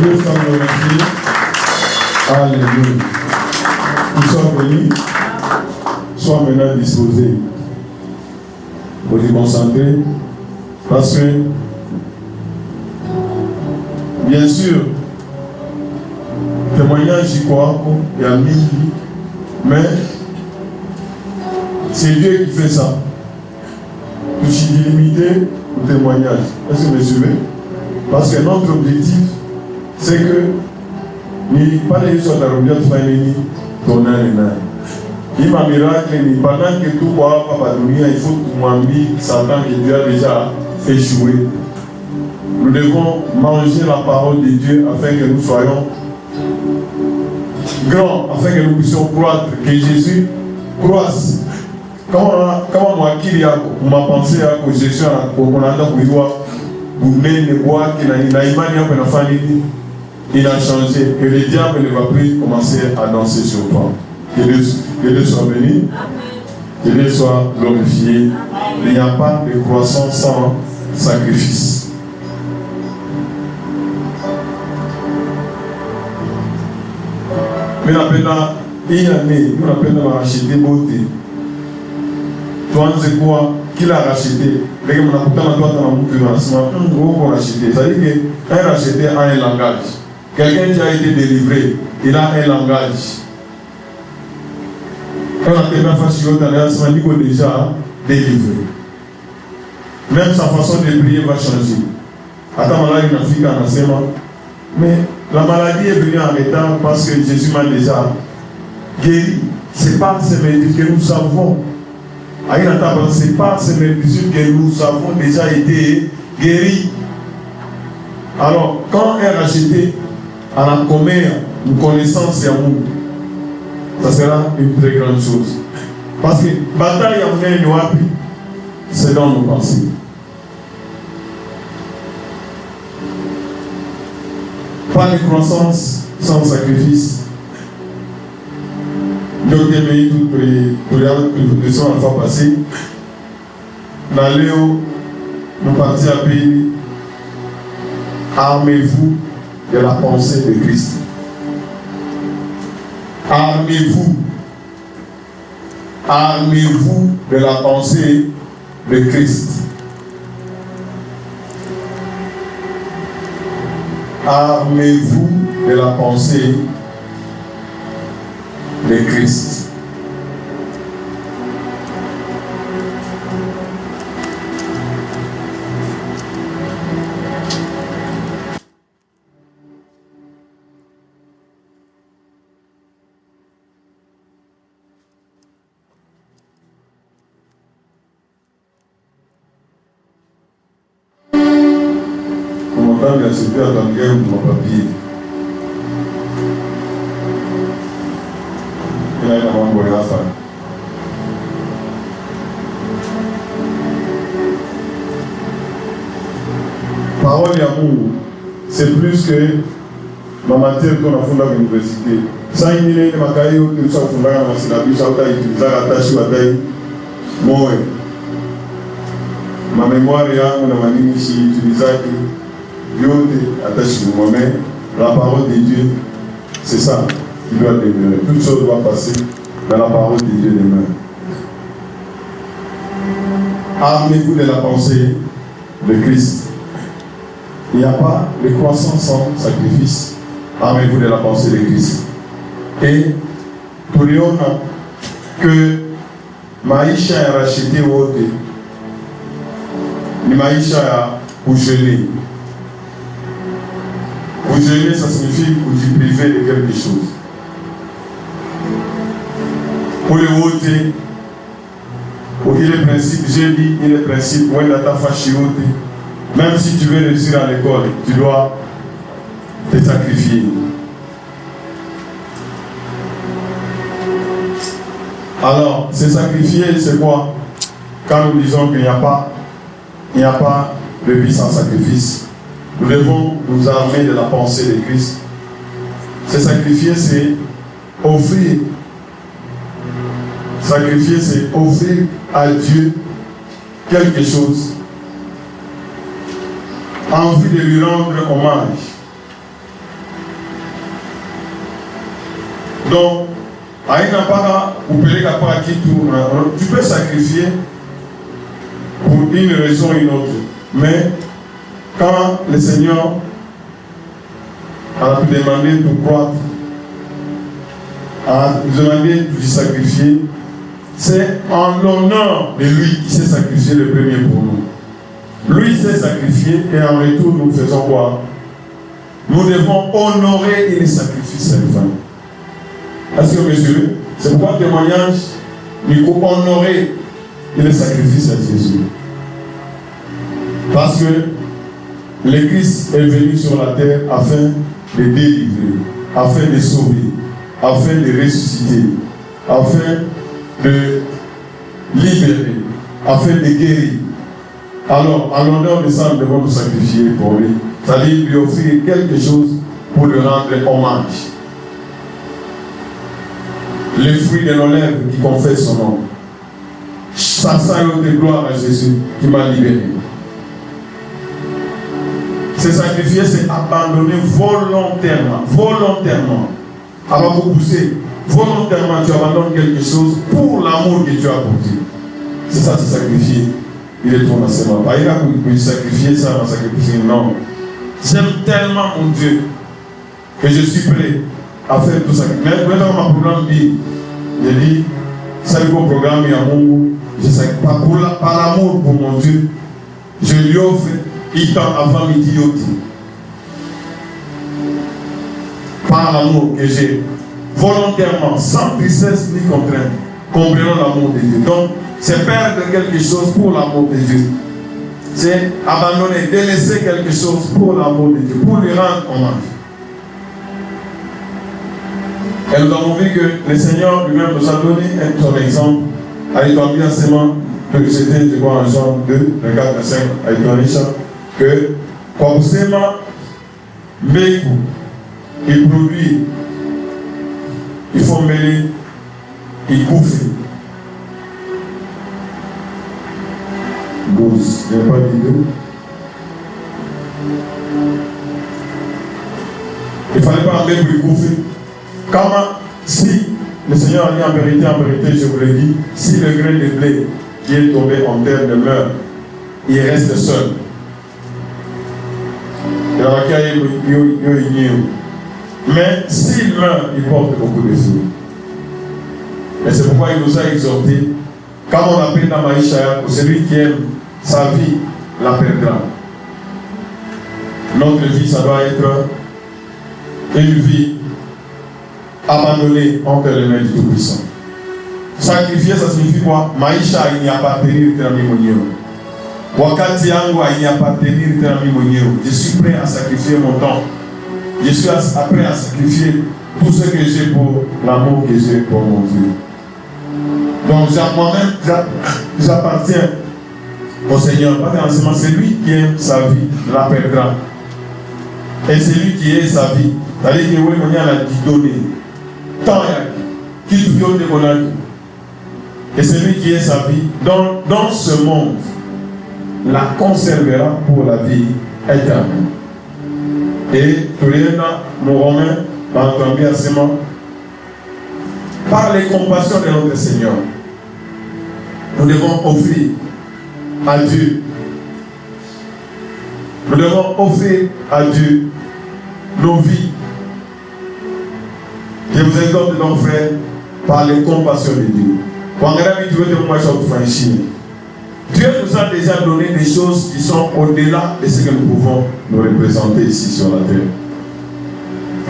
Dieu soit glorifié. Alléluia. Nous sommes venus. Sois maintenant disposés pour y concentrer. Parce que, bien sûr, témoignage, j'y crois, il y a 1000 vies, mais c'est Dieu qui fait ça. Je suis illimité au témoignage. Est-ce que vous me suivez? Parce que notre objectif, c'est que ni pas les choses à revenir de famille, ton âme. Il m'a miracle, pendant que tout va pas il faut que Mwambi, Satan, que Dieu a déjà échoué. Nous devons manger la parole de Dieu afin que nous soyons grands, afin que nous puissions croître, que Jésus croisse. Comment moi qui m'a pensé à que Jésus a il a changé, que le diable ne va plus commencer à danser sur toi. Que Dieu soit béni, que Dieu soit glorifié. Il n'y a pas de croissance sans sacrifice. Mais il nous appelons à racheter beauté. Toi, c'est quoi? Qui l'a racheté? Les gens qui ont racheté. C'est-à-dire qu'un racheté a un langage. Quelqu'un qui a été délivré, il a un langage. Quand on a fait déjà délivré. Même sa façon de prier va changer. Attends, là, il a fait un enseignement. Mais la maladie est venue en étant parce que Jésus m'a déjà guéri. Ce n'est pas ces médicaments que nous savons. Ce n'est pas ces médicaments que nous avons déjà été guéris. Alors, quand elle a racheté à la commère une connaissance et amour, ça sera une très grande chose. Parce que bataille à venir c'est dans nos pensées. Pas de croissance sans sacrifice. Donc, il y a eu toutes les leçons à la fois passée. Dans Léo, nous partons à pays. Armez-vous de la pensée de Christ. Armez-vous. Armez-vous de la pensée de Christ. Armez-vous de la pensée de Christ. Bien accepté à ta guerre ou mon papier. Il a une amant pour la femme. Parole et amour, c'est plus que ma matière qu'on a fondé à l'université. Ça, il y a ma carrière que nous avons fondé à l'université, ça a utilisé la tâche ou la taille. Moi, ma mémoire est là, on a utilisé Dieu attache moi-même, la parole de Dieu, c'est ça qui doit demeurer. Toute chose doit passer dans la parole de Dieu demeure. Armez-vous de la pensée de Christ. Il n'y a pas de croissance sans sacrifice. Armez-vous de la pensée de Christ. Et pour lui, que Maïcha est racheté au haut. Maïcha a bougelé. Vous gêner, ça signifie que vous privez de quelque chose. Pour le voter, pour qu'il y ait le principe, j'ai dit, il y a le principe, où il a ta fâché voter. Même si tu veux réussir à l'école, tu dois te sacrifier. Alors, se sacrifier, c'est quoi? Quand nous disons qu'il n'y a pas de vie sans sacrifice. Nous devons nous armer de la pensée de Christ. Se sacrifier, c'est offrir. Sacrifier, c'est offrir à Dieu quelque chose en vue de lui rendre hommage. Donc, tu peux sacrifier pour une raison ou une autre. Mais quand le Seigneur a demandé de croître, a demandé de sacrifier, c'est en l'honneur de lui qui s'est sacrifié le premier pour nous. Lui s'est sacrifié et en retour nous faisons quoi? Nous devons honorer et les sacrifices à la fin. Est-ce que monsieur, c'est pourquoi témoignage, il faut honorer et les sacrifices à Jésus. Parce que le Christ est venu sur la terre afin de délivrer, afin de sauver, afin de ressusciter, afin de libérer, afin de guérir. Alors, en l'honneur de ça, nous devons nous sacrifier pour lui. C'est-à-dire lui offrir quelque chose pour lui rendre hommage. Les fruits de nos lèvres qui confessent son nom. Ça sert de gloire à Jésus qui m'a libéré. Se sacrifier, c'est abandonner volontairement. Volontairement. Avant de pousser, volontairement, tu abandonnes quelque chose pour l'amour que tu as porté. C'est ça, se sacrifier. Il est trop naissant. Pas il a pu sacrifier ça, on sacrifier. Non. J'aime tellement mon Dieu que je suis prêt à faire tout ça. Mais maintenant, mon programme dit, je dis, ça le programme est à mon je sais pas par l'amour pour mon Dieu, je lui offre il temps avant midi. Par l'amour que j'ai, volontairement, sans tristesse ni contrainte, comprenant l'amour de Dieu. Donc, c'est perdre quelque chose pour l'amour de Dieu. C'est abandonner, délaisser quelque chose pour l'amour de Dieu, pour lui rendre hommage. Et nous avons vu que le Seigneur lui-même nous a donné son exemple à établir seulement que c'était, je crois, en Jean 2, 4 à 5, à établir ça, que quand vous aimez, il produit, il faut mêler, il bouffe. 12, je n'ai pas dit 2. Il ne fallait pas enlever pour y bouffer. Comment, si le Seigneur a dit en vérité, je vous le dis, si le grain de blé qui est tombé en terre ne meurt, il reste seul. Mais s'il meurt, il porte beaucoup de fruits. Et c'est pourquoi il nous a exhortés, comme on appelle dans Maïcha, celui qui aime sa vie la perdra. Notre vie, ça doit être une vie abandonnée entre les mains du Tout-Puissant. Sacrifier, ça signifie quoi? Maïcha, il n'y a pas tenir Wakati yangu, il n'y a pas tenir. Je suis prêt à sacrifier mon temps. Je suis prêt à sacrifier tout ce que j'ai pour l'amour que j'ai pour mon Dieu. Donc moi-même, j'appartiens au Seigneur. C'est lui qui aime sa vie, la perdra. Et c'est lui qui est sa vie. C'est-à-dire que oui, on a la donné. Tant qui tout donne de mon avis. Et c'est lui qui est sa vie. Dans ce monde, la conservera pour la vie éternelle. Et mon Romain va entendu assez par les compassions de notre Seigneur, nous devons offrir à Dieu. Nous devons offrir à Dieu nos vies. Je vous exhorte donc, frère, par les compassions de Dieu. Dieu nous a déjà donné des choses qui sont au-delà de ce que nous pouvons nous représenter ici sur la terre.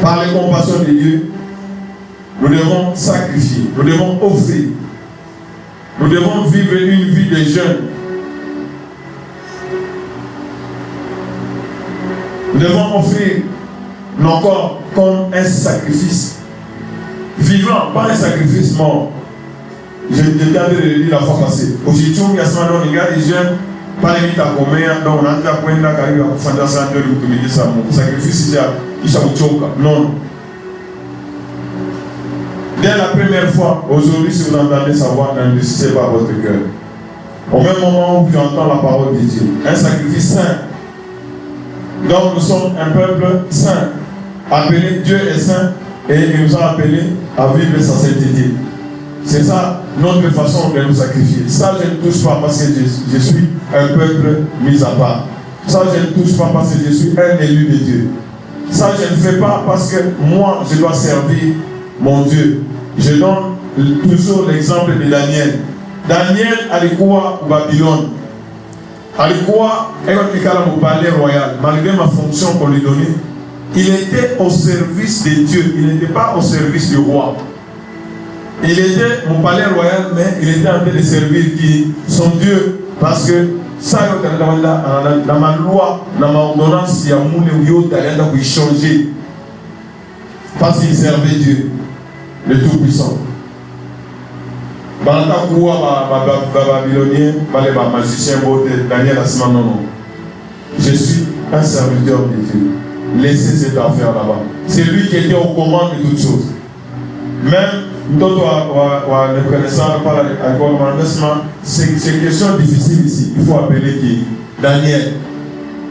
Par les compassions de Dieu, nous devons sacrifier, nous devons offrir, nous devons vivre une vie de jeûne. Nous devons offrir nos corps comme un sacrifice vivant, pas un sacrifice mort. Je viens de le dire la fois passée. Aujourd'hui, il y a seulement des jeunes, pas les vite à comer, donc on a déjà point là, car il va faire dans ça, le sacrifice, il s'est non. Dès la première fois, aujourd'hui, si vous entendez sa voix, n'investissez pas votre cœur. Au même moment où tu entends la parole de Dieu, un sacrifice saint. Donc nous sommes un peuple saint. Appelé, Dieu est saint et il nous a appelés à vivre sa sainteté. C'est ça notre façon de nous sacrifier. Ça, je ne touche pas parce que je suis un peuple mis à part. Ça, je ne touche pas parce que je suis un élu de Dieu. Ça, je ne fais pas parce que moi, je dois servir mon Dieu. Je donne toujours l'exemple de Daniel. Daniel alikuwa au Babylone. Alikuwa au palais royal. Malgré ma fonction qu'on lui donnait, il était au service de Dieu. Il n'était pas au service du roi. Il était au palais royal, mais il était en train de servir qui? Son Dieu. Parce que ça, dans ma loi, dans ma ordonnance, il y a un monde qui a changé. Parce qu'il servait Dieu, le Tout-Puissant. Babylonien, magicien, Daniel Asman, non. Je suis un serviteur de Dieu. Laissez cette affaire là-bas. C'est lui qui était aux commandes de toutes choses. Même c'est une question difficile ici. Il faut appeler qui? Daniel.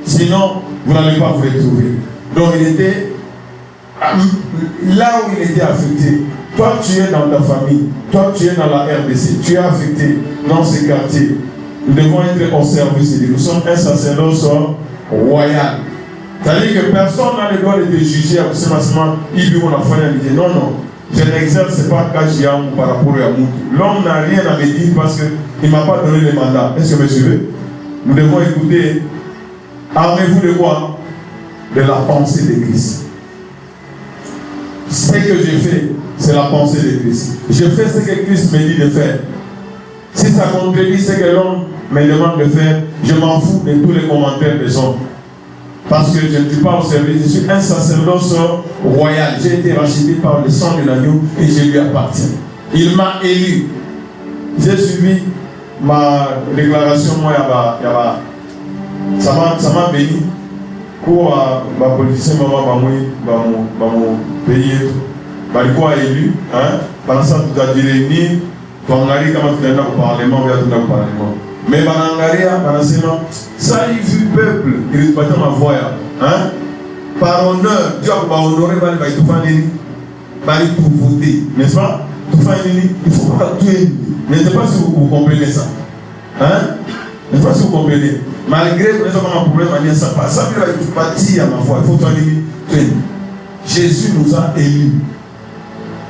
Sinon, vous n'allez pas vous retrouver. Donc il était là où il était affecté. Toi, tu es dans ta famille. Toi, tu es dans la RDC. Tu es affecté dans ces quartiers. Nous devons être au service de Dieu. Nous sommes un sacerdoce royal. C'est-à-dire que personne n'a le droit de te juger à ce moment. Non, non. Je n'exerce pas Kajiam par rapport à Moutou. L'homme n'a rien à me dire parce qu'il ne m'a pas donné le mandat. Est-ce que vous me suivez? Nous devons écouter. Armez-vous de quoi? De la pensée de Christ. Ce que j'ai fait, c'est la pensée de Christ. Je fais ce que Christ me dit de faire. Si ça contredit ce que l'homme me demande de faire, je m'en fous de tous les commentaires des hommes. Parce que je ne suis pas au service, je suis un sacerdoce royal. J'ai été racheté par le sang de l'agneau et je lui appartiens. Il m'a élu. J'ai suivi ma déclaration, moi, ça m'a béni. Pour ma politicien, mon pays, je élu. Pendant ça, tu as dit réunir, tu as regardé comment tu es au Parlement, tu es au Parlement. Mais ça y est, vu peuple, il est pas ma voix. Par honneur, Dieu va honorer, pour voter, n'est-ce pas? Il ne faut pas tuer. Mais je ne sais pas si vous comprenez ça. Je ne sais pas si vous comprenez. Malgré que nous avons un problème, ça passe. Ça veut dire partir à ma foi. Il faut tuer. Jésus nous a élus.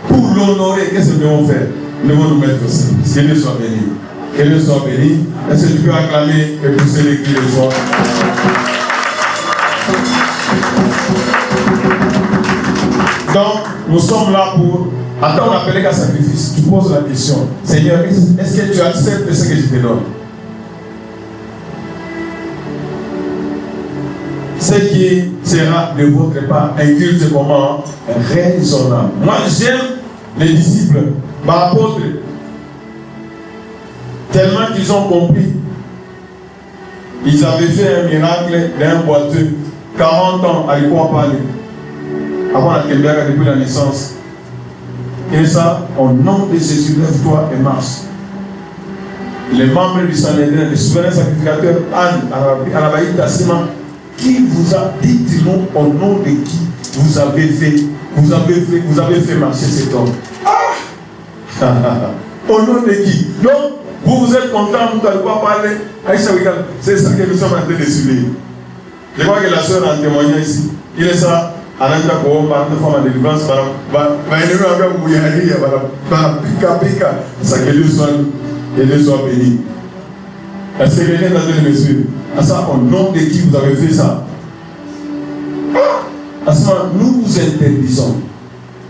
Pour l'honorer, qu'est-ce que nous devons faire? Nous devons nous mettre au service. Que Dieu soit béni. Que Dieu soit béni. Est-ce que tu peux acclamer et pousser les cris de joie? Donc, nous sommes là pour. Attends, on appelle qu'à sacrifice. Tu poses la question. Seigneur, est-ce que tu acceptes ce que je te donne? Ce qui sera de votre part un culte comment? Raisonnable. Moi, j'aime les disciples, ma apôtre. Tellement qu'ils ont compris. Ils avaient fait un miracle d'un boiteux. 40 ans, à quoi parler. Avant la Québec, depuis la naissance. Et ça, au nom de Jésus, lève-toi et marche. Les membres du Sanhédrin, les souverains sacrificateurs, Anne, Anabaï Tassima, qui vous a dit, dis-nous, au nom de qui vous avez fait marcher cet homme. Au nom de qui? Donc, vous êtes content, vous n'allez pas parler. C'est ça que nous sommes en train de subir. Je crois que la soeur a témoigné ici. Il est ça. Ananda kuomba ndio fama délivrance maeneo ya Muyani ya pika ça que Dieu soit béni. Est-ce que quelqu'un a donné le suivre? À ça, au nom de qui vous avez fait ça? À ce moment, nous vous interdisons.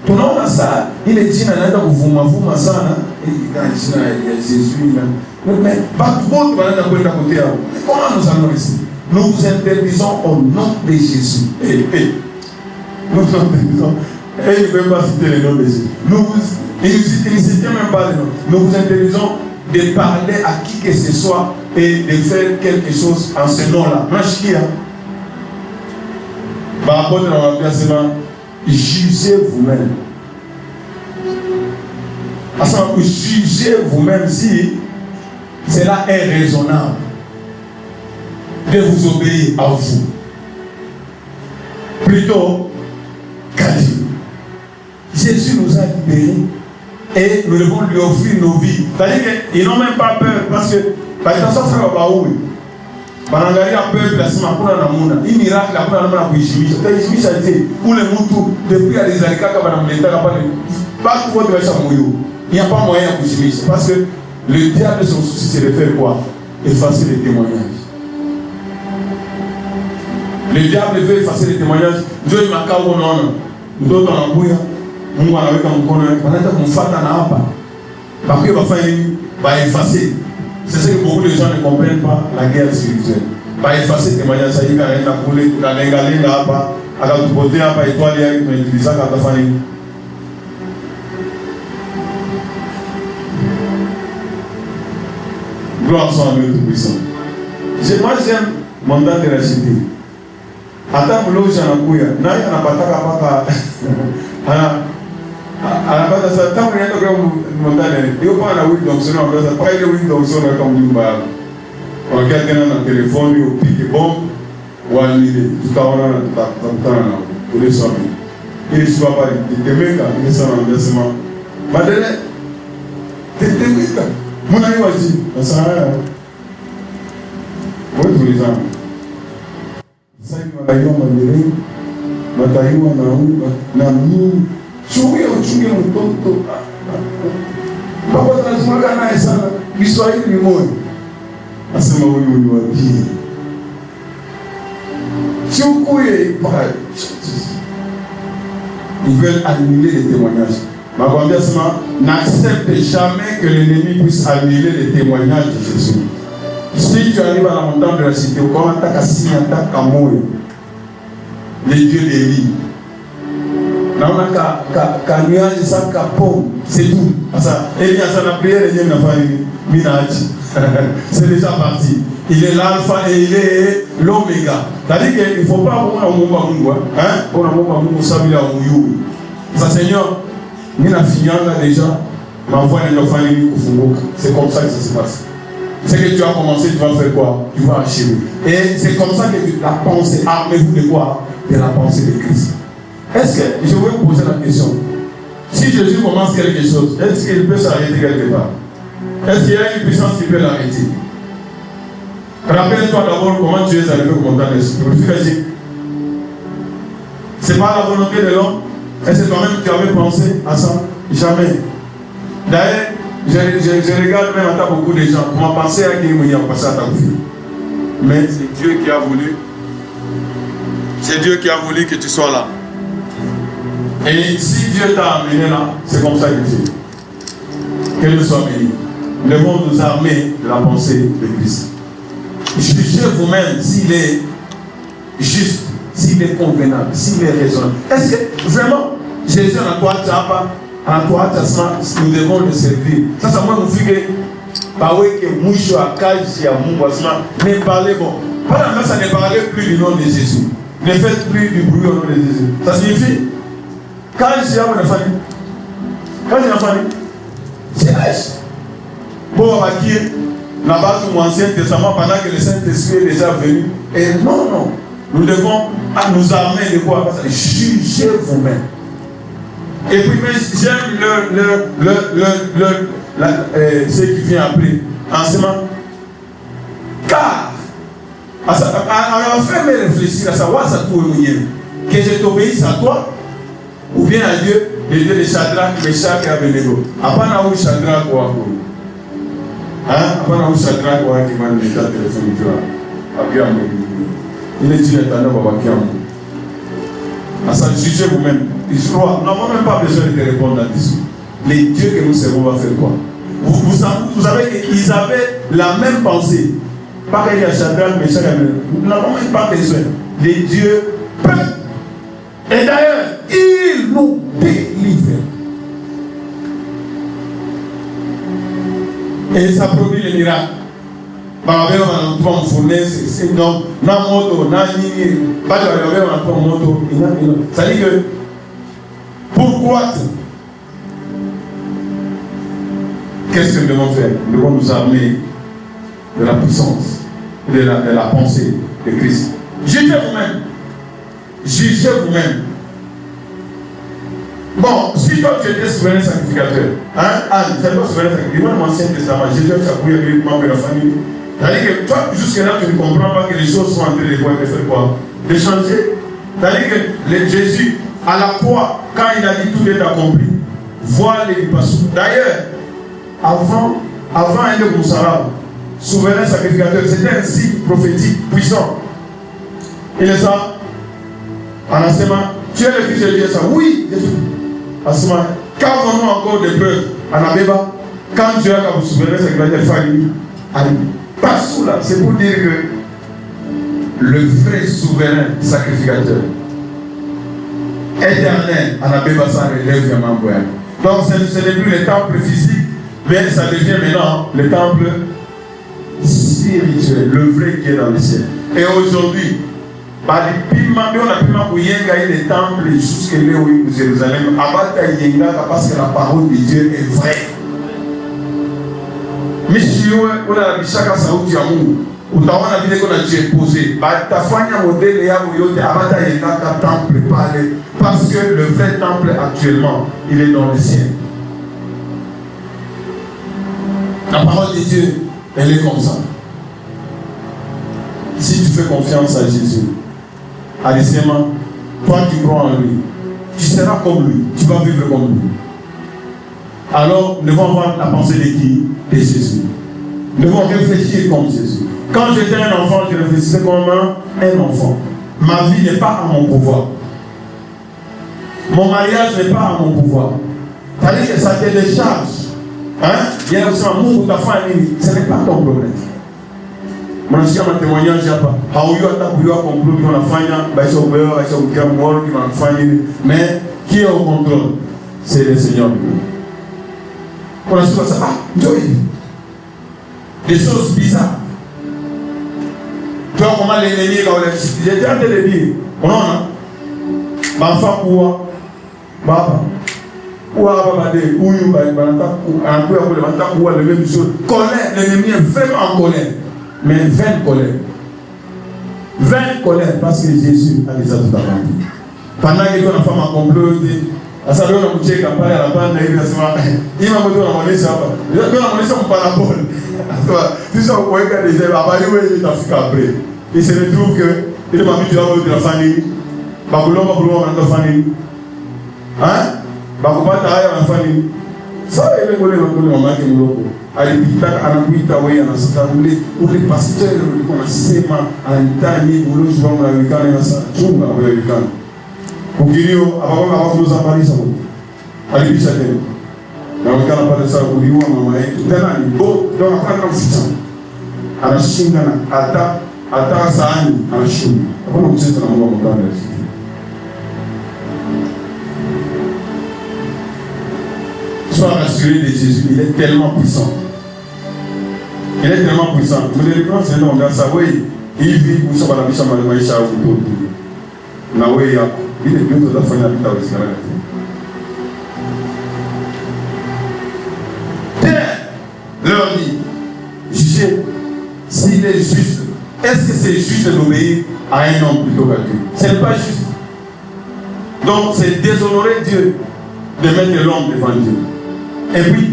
Tout le monde a ça. Il est dit Ananda vous sana. Il a dit Jésus. Mais pas trop de manière de côté. Comment nous allons ici? Nous vous interdisons au nom de Jésus. Nous vous interdisons. Et il ne peut pas citer le nom de Jésus. Il ne cite même pas le nom. Nous vous interdisons de parler à qui que ce soit et de faire quelque chose en ce nom-là. Par rapport à la semaine, jugez vous-même. Jugez vous-même si cela est raisonnable de vous obéir à vous. Plutôt qu'à Dieu. Jésus nous a libérés et nous devons lui offrir nos vies. C'est-à-dire qu'ils n'ont même pas peur parce que, par exemple, ça fait Baoui. Banangalia peuple la sima kuna na muna. Hii miracle hakuna namna ya kuishimisha. Utaishimisha je? Ule mtu depuis alizalika kama banamletaka pale. Basi wote waisha moyo. Il n'y a pas moyen de kuishimisha parce que le diable son souci c'est de faire quoi? Effacer les témoignages. Le diable veut effacer les témoignages. Ndio makao unaona. Mtoto anakuja, Mungu anaweka mkono wake, wanaanza kumfuata na hapa. Parce que bafanya nini? Ba effacer. C'est ce que beaucoup de gens ne comprennent pas, la guerre spirituelle. Ba effacer les témoignages, ça y est, anaenda kule, tunalenga hapa, akatupotea hapa étoile yake tumeutiliza katafanya nini? Gloire soit à Dieu Tout-Puissant. Moi j'aime mon temps de racheter. Hata mloja anakuya naye anapataka mpaka anapata sasa tamu inaenda kwa mondane hiyo pana Windows sio unaweza kwa ile Windows sio kama mjumba yako wakia tena na telefoni upige bomb walile tutaona na tutakutana na ule somi ili sio hapa itemeka ni sana anasema badala tetemeka mbona hiyo aje sasa wewe tulizana sasa wanaiwa maneno mataiwa na mimi chunge mtoto baba tunazungumza naye sana Kiswahili ni moyo asema huyu ni wapi chukuye pale ils veulent annuler les témoignages. Makwambia sema n'accepte jamais que l'ennemi puisse annuler les témoignages de Jésus. Si tu arrives à la montagne de la cité, comment t'as cassé ta moyo les dieux d'Élie. Naona ka nuage ça ka pomme, c'est tout. Ça, Élie a sa prière et Dieu n'a pas minage. C'est déjà parti. Il est l'alpha et il est l'oméga. C'est-à-dire qu'il ne faut pas avoir un moment Mungu, hein? Pour un moment Mungu sabila muyu. Ça Seigneur, mina finyanga déjà, ma voix n'est pas fanny kufunguka. C'est comme ça que ça se passe. C'est que tu as commencé, tu vas faire quoi? Tu vas achever. Et c'est comme ça que la pensée, armez-vous de quoi? De la pensée de Christ. Est-ce que, je vais vous poser la question, si Jésus commence quelque chose, est-ce qu'il peut s'arrêter quelque part? Est-ce qu'il y a une puissance qui peut l'arrêter? Rappelle-toi d'abord comment tu es arrivé au montagne. C'est pas la volonté de l'homme. Est-ce que toi-même tu avais pensé à ça? Jamais. D'ailleurs, je regarde même à beaucoup de gens. On m'a pensé à qui il a passé à ta vie. Mais c'est Dieu qui a voulu. C'est Dieu qui a voulu que tu sois là. Et si Dieu t'a amené là, c'est comme ça qu'il fait. Que nous soyons bénis. Nous devons nous armer de la pensée de Christ. Jugez vous-même s'il est juste, s'il est convenable, s'il est raisonnable. Est-ce que vraiment Jésus en toi, nous devons le servir? Ça, ça m'a dit que mwisho wa kazi ya Mungu asema ne parlez bon. Pendant que ça ne parlait plus du nom de Jésus. Ne faites plus du bruit au nom de Jésus. Ça signifie quand j'ai un enfant, quand j'ai un enfant, c'est lâche. Bon, on va dire la base de l'Ancien Testament pendant que le Saint-Esprit est déjà venu. Et non, non. Nous devons nous armer de quoi? Jugez vous-même. Et puis, j'aime ce qui vient après. Enseignement. Car, on va faire me réfléchir à savoir ça tout le monde. Que je t'obéisse à toi, ou bien à Dieu, le Dieu de Shadrach, Meshach et Abednego. Après, on a eu Shadrach ou Abednego. Après, on a eu Shadrach ou Abednego qui m'a dit le téléphone. Il est dit l'éternel va voir qui a à ça, jugez vous-même. Nous n'avons même pas besoin de te répondre là-dessus. Les dieux que nous servons vont faire quoi? Vous savez qu'ils avaient la même pensée. Pareil à Shadrach, Meshach et Abednego. Nous n'avons même pas besoin. Les dieux peuvent. Et d'ailleurs, il nous délivre. Et ça produit les miracles. C'est-à-dire que pourquoi? Qu'est-ce que nous devons faire? Nous devons nous armer de la puissance, de la pensée de Christ. Jugez vous-même. Jugez vous-même. Bon, si toi tu étais souverain sacrificateur, hein, Anne, c'est toi souverain sacrificateur, dans l'Ancien Testament, Jésus a accouché avec les membres de la famille. C'est-à-dire que toi, jusque-là, tu ne comprends pas que les choses sont en train de faire quoi? De changer. C'est-à-dire que Jésus, à la croix, quand il a dit tout est accompli, voile les passous. D'ailleurs, avant un de Moussara, souverain sacrificateur, c'était un signe prophétique puissant. Il est ça, en enseignement, tu es le fils de Dieu, ça, oui, Jésus. En ce moment, qu'avons-nous encore des preuves? En Abeba, quand Dieu a comme souverain sacrificateur, famille, pas sous là, c'est pour dire que le vrai souverain sacrificateur, éternel, en Abeba, ça relève vraiment. Donc ce n'est plus le temple physique, mais ça devient maintenant le temple spirituel, le vrai qui est dans le ciel. Et aujourd'hui, on a pu le temple jusqu'à Jérusalem, parce que la parole de Dieu est vraie. Mais si on a la chaque saoudi à Mou, ou t'as on a dit qu'on a Dieu posé, t'as fait un modèle et un temple parler, parce que le vrai temple actuellement, il est dans le ciel. La parole de Dieu, elle est comme ça. Si tu fais confiance à Jésus, Alessema, toi qui crois en lui, tu seras comme lui, tu vas vivre comme lui. Alors, nous devons avoir la pensée de qui? De Jésus. Nous devons réfléchir comme Jésus. Quand j'étais un enfant, je réfléchissais comme un enfant. Ma vie n'est pas à mon pouvoir. Mon mariage n'est pas à mon pouvoir. C'est-à-dire que ça te décharge. Hein? Il y a aussi un mot pour ta famille. Ce n'est pas ton problème. Mon ancien témoignage, il n'y a pas. Mais qui est au contrôle? C'est le Seigneur. On a dit ça, des choses bizarres. Tu vois comment l'ennemi est j'étais en train de dire, on a Bafa Koua, Baba, Koua Babade, Ouyou, le même chose. Colère, l'ennemi est vraiment en colère. Mais 20 colères. 20 colères parce que Jésus a déjà tout accompli. Pendant que la femme a compris, à sa donne un boucher qui a parlé à la bande, il m'a dit on a ça. Il a dit on a mon parabole. Tu sais, on voit que les élèves, il est africain après. Il se retrouve que il m'a mis de la famille. Baboulon, la famille. Hein? Baboulon, la famille. Ça, il est volé dans le moment qui est loco. Alipita, anakuita, oui, anasakabule, ou les pasteurs, on a sema, anitani, ou le joueur américain, et ça, tout américain. Pour Guillaume, avant nous en parler, ça va. Alipita, l'américain n'a pas de ça, pour Guillaume, maman, et tout un an, bon, dans la première confusion. À la Chine, à ta Sahani, à la Chine. Après, on sait que on va monter à la Chine. Sois rassuré de Jésus, il est tellement puissant. Il est tellement puissant. Vous allez voir, c'est non, dans sa oui, il vit où ça va la bicha maïcha ou tout. Na oui, il est bientôt la fin de la vie dans Israël. Pierre leur dit, jugez s'il est juste. Est-ce que c'est juste d'obéir à un homme plutôt qu'à Dieu? Ce n'est pas juste. Donc c'est déshonorer Dieu de mettre l'homme devant Dieu. Et puis,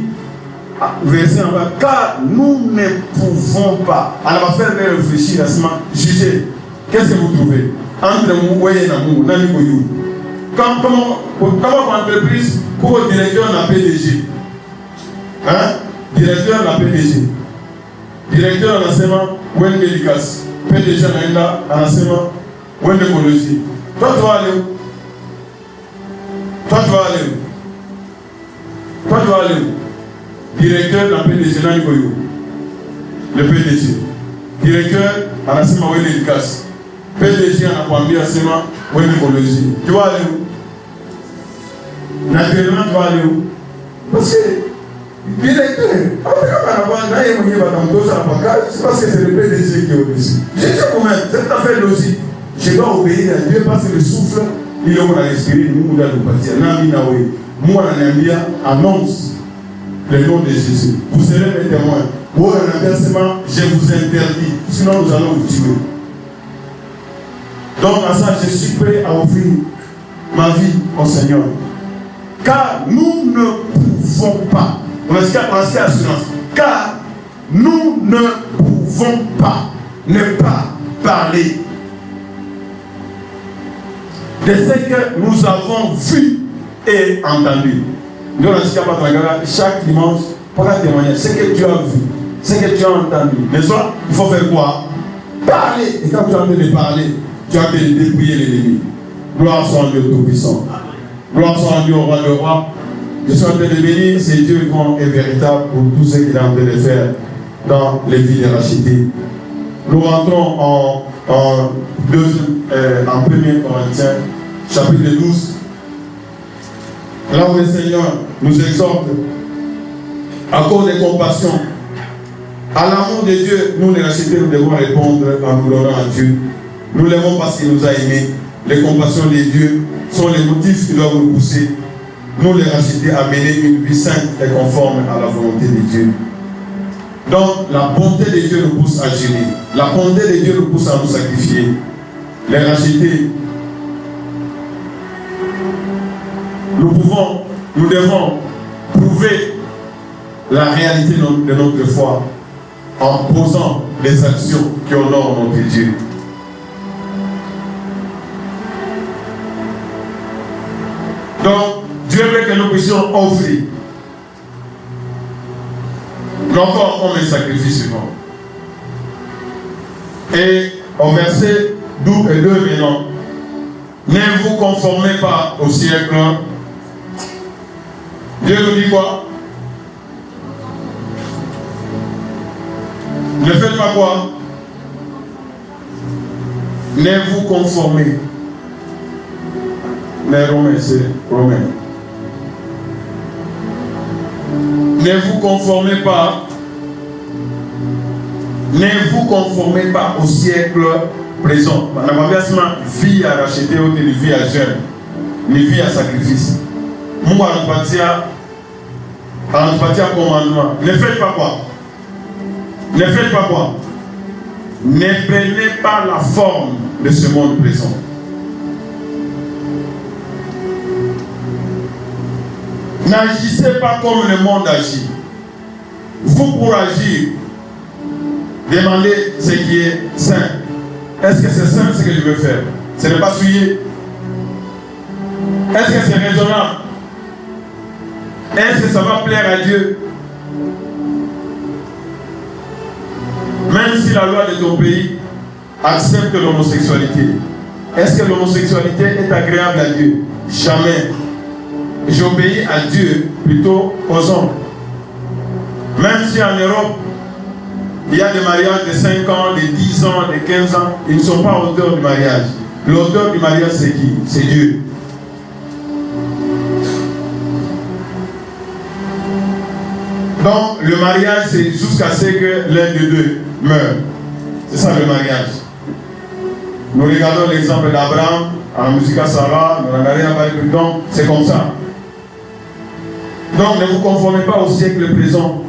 verset en bas, car nous ne pouvons pas, on va faire réfléchir à ce moment, juger. Qu'est-ce que vous trouvez? Entre nous et nous, comment entreprise pour le directeur de la PDG? Hein? Directeur de la PDG. Directeur de l'enseignement, Wen Délicace. PDG en enseignement, Wen Écologie. Toi, tu vas aller où? Toi, tu vas aller où? Toi, tu vas aller où? Directeur de la PDG, le PDG. Directeur en enseignement, Wen Délicace. PDG en Akwambi, enseignement, Wen Écologie. Tu vas aller où? Naturellement, tu vas aller où? Parce que, directeur, c'est parce que c'est le PDG qui est au-dessus. Je dis comment, c'est affaire logique. Je dois obéir à Dieu parce que le souffle, il est dans l'esprit, nous devons partir. Moi, annonce le nom de Jésus. Vous serez mes témoins. Moi, je vous interdis. Sinon, nous allons vous tuer. Donc, à ça, je suis prêt à offrir ma vie au Seigneur. car nous ne pouvons pas. On va se assurance. Car nous ne pouvons pas ne pas parler de ce que nous avons vu et entendu. Chaque dimanche, pour la témoigner, ce que tu as vu, ce que tu as entendu. N'est-ce pas? Il faut faire quoi? Parler. Et quand tu as envie de parler, tu as envie de dépouiller l'ennemi. Gloire soit à Dieu Tout-Puissant. Gloire soit à Dieu au roi de roi. Je suis en train de bénir, c'est Dieu grand et véritable pour tout ce qu'il est en train de faire dans les vies des rachetés. Nous rentrons en 1 Corinthiens, chapitre 12. Là où le Seigneur nous exhorte, à cause des compassions, à l'amour de Dieu, nous les rachetés, nous devons répondre en nous donnant à Dieu. Nous l'aimons parce qu'il nous a aimés. Les compassions de Dieu sont les motifs qui doivent nous pousser. Nous les rachetés à mener une vie sainte et conforme à la volonté de Dieu. Donc, la bonté de Dieu nous pousse à gêner. La bonté de Dieu nous pousse à nous sacrifier. Les rachetés, nous devons prouver la réalité de notre foi en posant des actions qui honorent notre Dieu. Donc, Dieu veut que nous puissions offrir notre corps comme un sacrifice vivant. Et au verset 12 et 2 maintenant, ne vous conformez pas au siècle. Dieu nous dit quoi? Ne faites pas quoi? Ne vous conformez. Mais Romain, c'est Romain. Ne vous conformez pas. Ne vous conformez pas au siècle présent. On a pas vie à racheter ou une vie à jeûne, une vie à sacrifice. Moi, en partie à commandement. Ne faites pas quoi? Ne faites pas quoi? Ne prenez pas la forme de ce monde présent. N'agissez pas comme le monde agit. Vous, pour agir, demandez ce qui est saint. Est-ce que c'est saint ce que je veux faire? Ce n'est pas souillé. Est-ce que c'est raisonnable? Est-ce que ça va plaire à Dieu? Même si la loi de ton pays accepte l'homosexualité, est-ce que l'homosexualité est agréable à Dieu? Jamais. J'obéis à Dieu plutôt aux hommes. Même si en Europe, il y a des mariages de 5 ans, de 10 ans, de 15 ans, ils ne sont pas auteurs du mariage. L'auteur du mariage, c'est qui? C'est Dieu. Donc, le mariage, c'est jusqu'à ce que l'un des deux meure. C'est ça le mariage. Nous regardons l'exemple d'Abraham, en musique Sarah, nous regardons la Bible, donc c'est comme ça. Donc, ne vous conformez pas au siècle présent,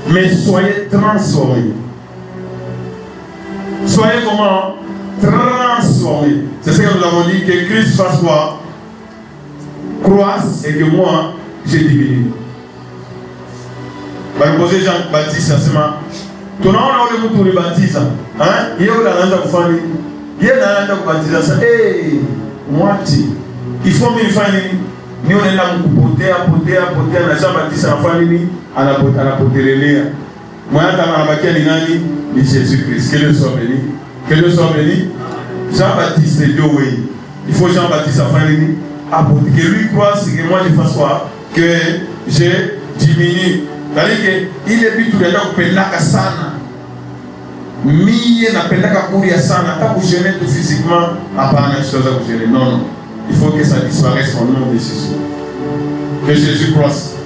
mais soyez transformés. Soyez comment? Transformés. C'est ce que nous avons dit, que Christ fasse quoi? Croisse et que moi, j'ai diminué. Poser Jean-Baptiste, ça c'est ma. Tu n'as pas le mot de baptise. Hein? Il y a la langue de famille. Il y a la langue de baptise. Eh, moi, il faut me faire. Nous, on est là pour porter, la Jean-Baptiste en famille, à la porter. Moi, je suis Jésus-Christ. Que Dieu soit béni. Que Dieu soit béni. Jean-Baptiste, c'est Dieu, oui. Il faut Jean-Baptiste en famille. Que lui croit, c'est que moi je fasse quoi? Que j'ai diminué. C'est-à-dire qu'il est tout le temps pendaka sana. Mie na pendaka kuria sana. Pas pour gêner tout physiquement. Apparemment, je suis pour gêner. Non, non. Il faut que ça disparaisse au nom de Jésus. Que Jésus croisse.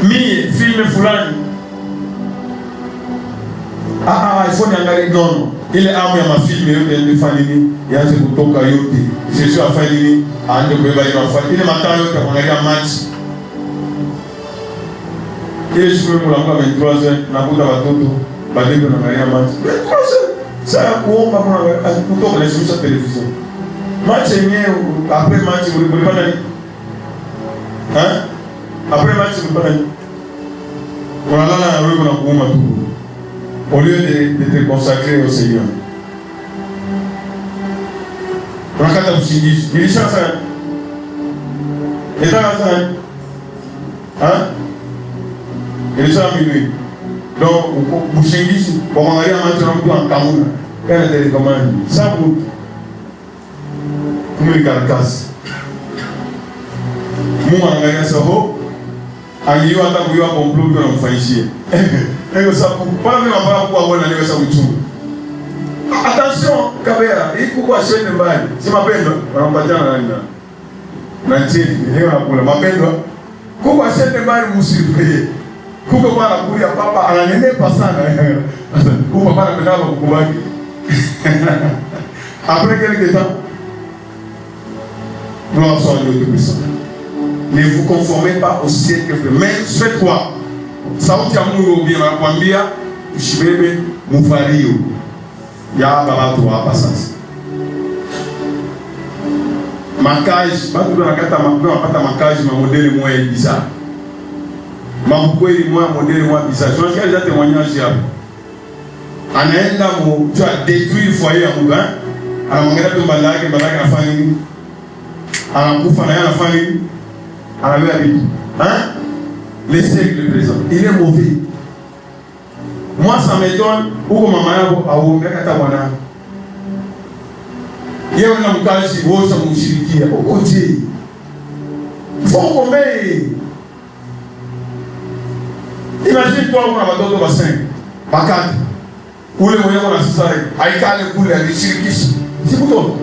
Mie, film fulani. Il faut n'engager non. Il est armé à ma fille, mais il est famille. Il y a un peu de Jésus a fait il est matin, on a un match. Et je peux vous l'envoyer à 23h, na buta watoto, badeko na maria match. 23h. Ça a quoi on va pour la télévision. Match après match, vous ne pouvez pas gagner. Hein? Après match, vous ne pouvez pas gagner. Voilà, là, au lieu de te consacrer au Seigneur. On a qu'à t'aboucher. Il est ça. Et ça, hein? Il est ça à minuit. Donc, vous changez, pour en aller à un en Cameroun. Il y a des télécommandes. Ça, vous. Comme une carcasse. Moi, on a gagné ça. Il y a un complot que l'on fait ici. Et ça, pas même pour avoir la négociation. Attention, Kabea, il faut quoi acheter une balle. C'est ma peine, on va pas dire la ma peine. Pourquoi acheter une balle, vous suivez? Pourquoi pas la bouille à papa, à la néné passant. Pourquoi pas la pédale au Koubaki? Après quelques temps, gloire soit à Dieu Tout-Puissant. Ne vous conformez pas au siècle, mais faites quoi? Sauti ya Mungu bien anakuambia ushibebe mufario ya watu hapa sasa. Makaji, watu wanapata makaji ma modeli moya bizarre. Mabukweli moya modeli moya bizarre. Tunasikia déjà témoignage hapo. Anaenda mu tu as détruire foyer ya Mungu, hein? Anamwangalia tu mbanda yake anafanya nini? Anakufa na yeye anafanya nini? Anabeba vitu. Hein? Le siècle présent, il est mauvais. Moi, ça me donne où maman a oublié kata wana. Yeye na mkazi wote mshirikia okoje. Faut combien? Imagine toi on a watoto wa 5, wa 4. Ule mwenye ana sasa haikale kule alishirikisha. Si mtoto.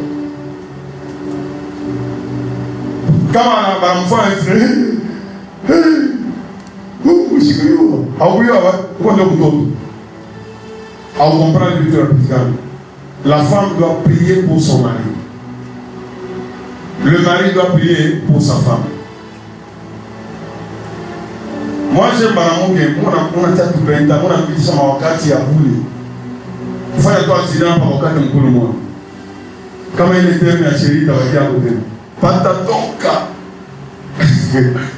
Kama anamfanya la femme doit prier pour son mari. Le mari doit prier pour sa femme. Moi j'aime Baramongue, on a tatu penta, on a piti sama wakati ya bule. Fanya toi accident par wakati mkono mwa. Kama ile terme ya sheria tawakia kote. Patatoka.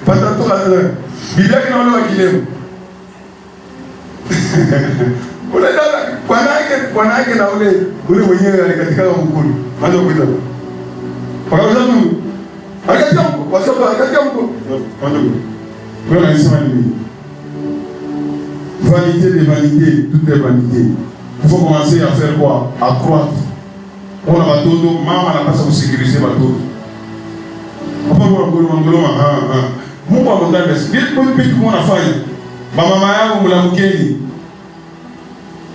Patatoka. Bila kina wale wakilemo. Kwa nake na ule mwenyewe alikatika mkono. Anza kuita. Kwa sababu alikatika mkono, kwa sababu alikatika mkono. Anza kuita. Kwa anasema nini? Vanité de vanité, tout est vanité. Il faut commencer à faire quoi? À croître. On a batoto, maman n'a pas à sécuriser batoto. On va voir Mungu amondani basi. Vitu vitu kwa nafanya. Mama yangu mlamkeni.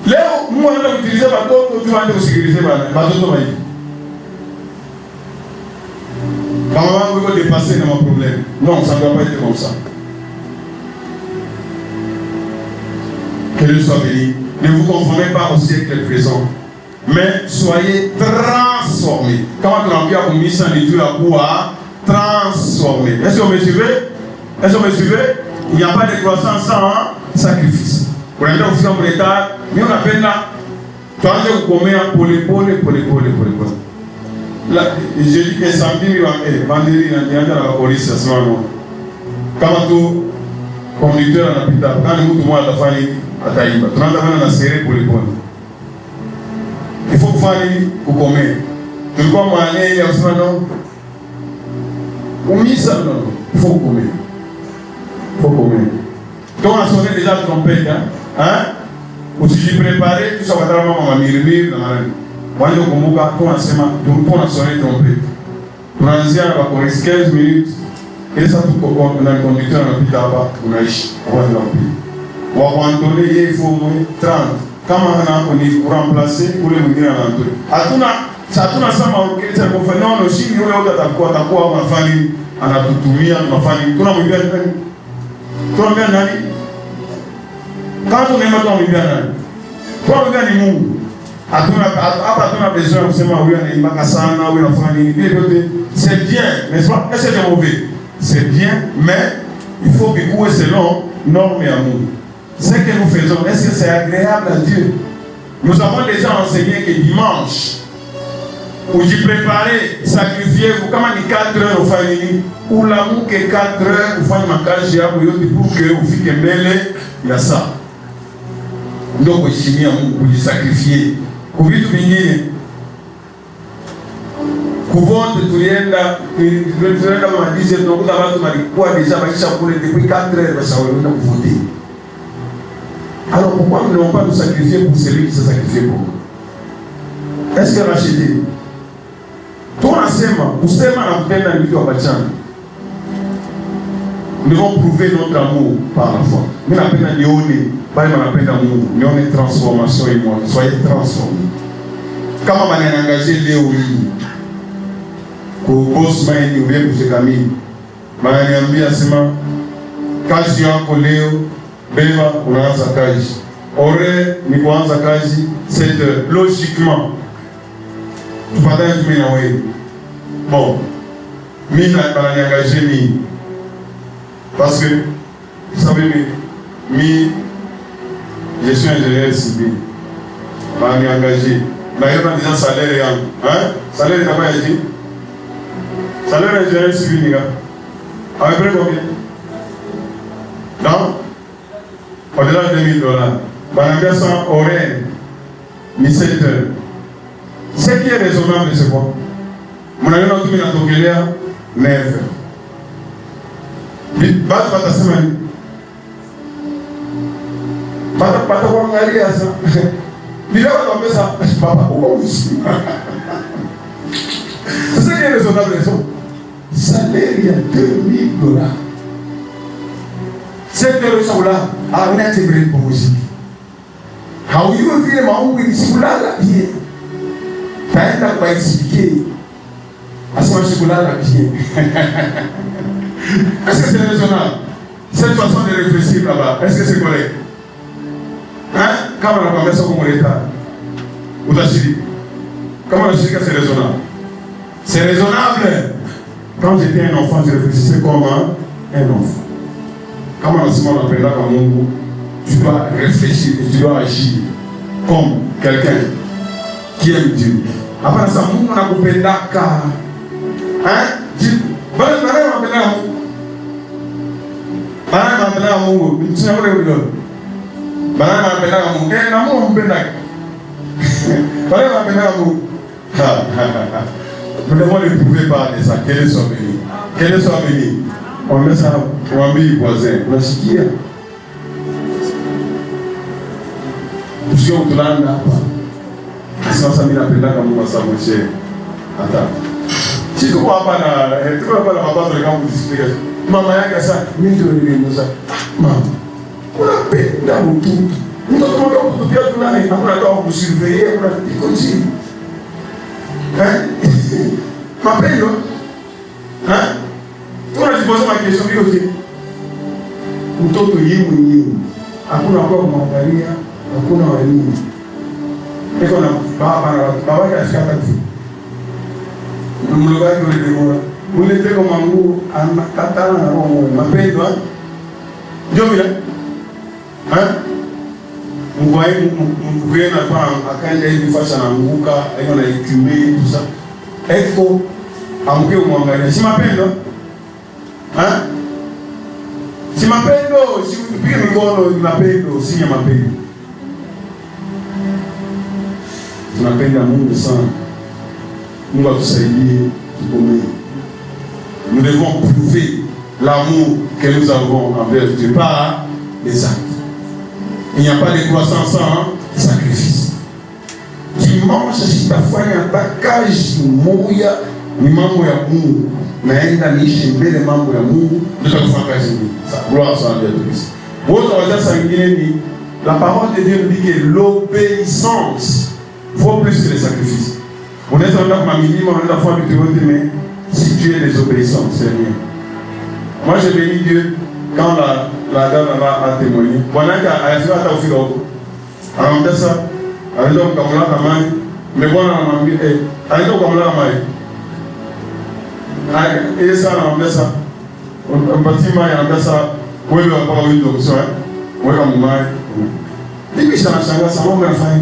Leo Mungu anaenda kutiliza watoto tu aende kusikiliza watoto wao. Mama wangu yuko dépassé na problème. Non, ça ne doit pas être comme ça. Que Dieu soit béni. Ne vous conformez pas au siècle présent, mais soyez transformés. Comment tu l'as dit à Missa de Dieu à quoi? Transformé. Est-ce que vous me suivez? Est-ce que vous me suivez? Il n'y a pas de croissance sans sacrifice. Pour aller au final de l'État, mais on appelle là, tu as dit qu'on met un pole. Là, je dis que samedi, il va vendredi, il y a la police à ce moment. Quand tout conducteur en hôpital, quand tout le monde a fait à Taïba, tu as serré pour les points. Il faut faire pour combien? Tu vois, moi, il y a ce moment. Combien ça non? Il faut combien? Il faut combien? Quand on a sonné déjà la trompette, hein? Ou si j'ai préparé, tout ça va être vraiment mûrir dans la rue. Moi, je comprends quand on a sonné la trompette. Pour l'instant, on va 15 minutes. Et ça, tout le monde, on a un conducteur dans l'hôpital, on a ici, on va l'emplir. On va entendre, il faut 30. Comment on est pour remplacer, pour les mourir à l'entour. Ça tourne ensemble à ça qu'on fait non aussi nous on atakuwa mafani anatutumia mafani tunamwambia nani tunamwambia nani quand on aime tunamwambia nani tunamwambia ni Mungu hapa tuna besoin kusema huyu anaimba sana huyu anafanya nini c'est bien n'est-ce pas est-ce que c'est mauvais c'est bien mais il faut bikuwe selon normes ya Mungu ce que nous faisons est-ce que c'est agréable à Dieu? Nous avons déjà enseigné que dimanche ujiprepare, sacrifiez-vous. Kama ni 4 heures ufanye nini? Ulamuke 4 heures ufanye makazi yako yote pour que ufike mbele ya saa. Ndio kuheshimia Mungu, kujisakrifie. Kwa vitu vingine kuvote tulienda madize, tunakuta watu walikuwa deja maisha kule depuis 4 heures bashawaenda kuvote. Alors pourquoi nous n'avons pas nous sacrifier pour celui qui s'est sacrifié pour nous? Est-ce que Rachidi tunasema kusema na kutenda ni vitu ambachana. Nous devons prouver notre amour par la foi. Mimi napenda nione bali napenda Mungu, nione transformation en moi, soyez transformés. Kama bananiangaje leo hii kwa boss mind ni wewe kujekamii. Bananiambia sema kazi yako leo beba unaanza kazi. Ore ni kuanza kazi, c'est logiquement tu vas être mis en way. Bon, mimi na engagé mi parce que vous savez mi je suis ingénieur civil. M'a engagé. Na yeye déjà salaire yangu, hein? Salaire kama yaji. Salaire ingénieur civil ni gars. Avec près combien? Non? Au-delà de $2,000. Banambia ça horaire. Ni 7 heures. Ce qui est raisonnable, c'est quoi? Mon ami n'a tout mis à Tokelia, 9 heures. Bata bata semaine. Bata kwa ngalia ça. Bila kwa pesa, papa aussi. C'est ce qui est raisonnable, raison. Salaire il y a $2,000. 7 heures ça là, on a été brûlé pour musique. How you feel maungu isikulala bien. Taenda kwa expliquer. Asema sikulala bien. Est-ce que c'est raisonnable? Cette façon de réfléchir là-bas, est-ce que c'est correct? Hein? Comment on a parlé ça comme l'État? Ou t'as-tu comment on a dit que c'est raisonnable? C'est raisonnable. Quand j'étais un enfant, je réfléchissais comme un enfant. Comment on a appelé là comme Mungu? Tu dois réfléchir et tu dois agir comme quelqu'un qui aime Dieu. Après ça, Mungu anakupendaka. Hein? Bana mapenda Mungu. Bana mapenda Mungu. Mtina wale wale. Bana mapenda Mungu. Na Mungu mpenda. Bana mapenda Mungu. Nous devons le prouver par des actes. Quel est son béni? Quel est son béni? On met ça, on met le voisin. Unasikia? Tusio utulanda hapa. Sasa mimi napenda kama Mungu asamehe. Hata. Sisi kwa hapa na mabazo kama kusikia. Mama yake sasa mimi ndio nilimza. Mama. Unapenda mtu. Mtoto mdogo kutupia tunani, hakuna toa kusurveiller, kuna iko chini. Mapendo. Tunajipoza makesho hiyo je. Mtoto yeye mwenyewe. Hakuna kwa kumwangalia, hakuna walimu. Iko na baba yake asikata tu. Mloga yake ndio mule teko mangu anakatana na roho mapendo. Ndio vile. Mgwena kwa akaenda hivi fasha na nguka, hiyo na ikimbie tu sasa. Eko amke umwangalia. Si mapendo? Si mapendo, si upige mikono ni mapendo, si mapendo. Tunapenda Mungu sana. Mungu atusaidie tukomee. Nous devons prouver l'amour que nous avons envers Dieu par les actes. Il n'y a pas de croissance sans sacrifice. Dimanche sitafanya kazi moja ni mambo ya Mungu. Naenda niishi mbele mambo ya Mungu, nitakufanya kazi hii. Gloire soit à Dieu Christ. Votre audience sanguine, la parole de Dieu nous dit que l'obéissance vaut plus que les sacrifices. On est en train de minimum, on est en train de te mais si tu es désobéissant, c'est rien. Moi j'ai béni Dieu quand la dame a témoigné. Voilà qu'elle a fait à ta fille. Alors on dit ça, elle est donc comme là, mais voilà, elle est donc comme là, et ça, on a ça. Un bâtiment, on a ça. Oui, on va pas oui, donc ça. Oui, comme moi. Et puis, ça a changé, ça m'a fait.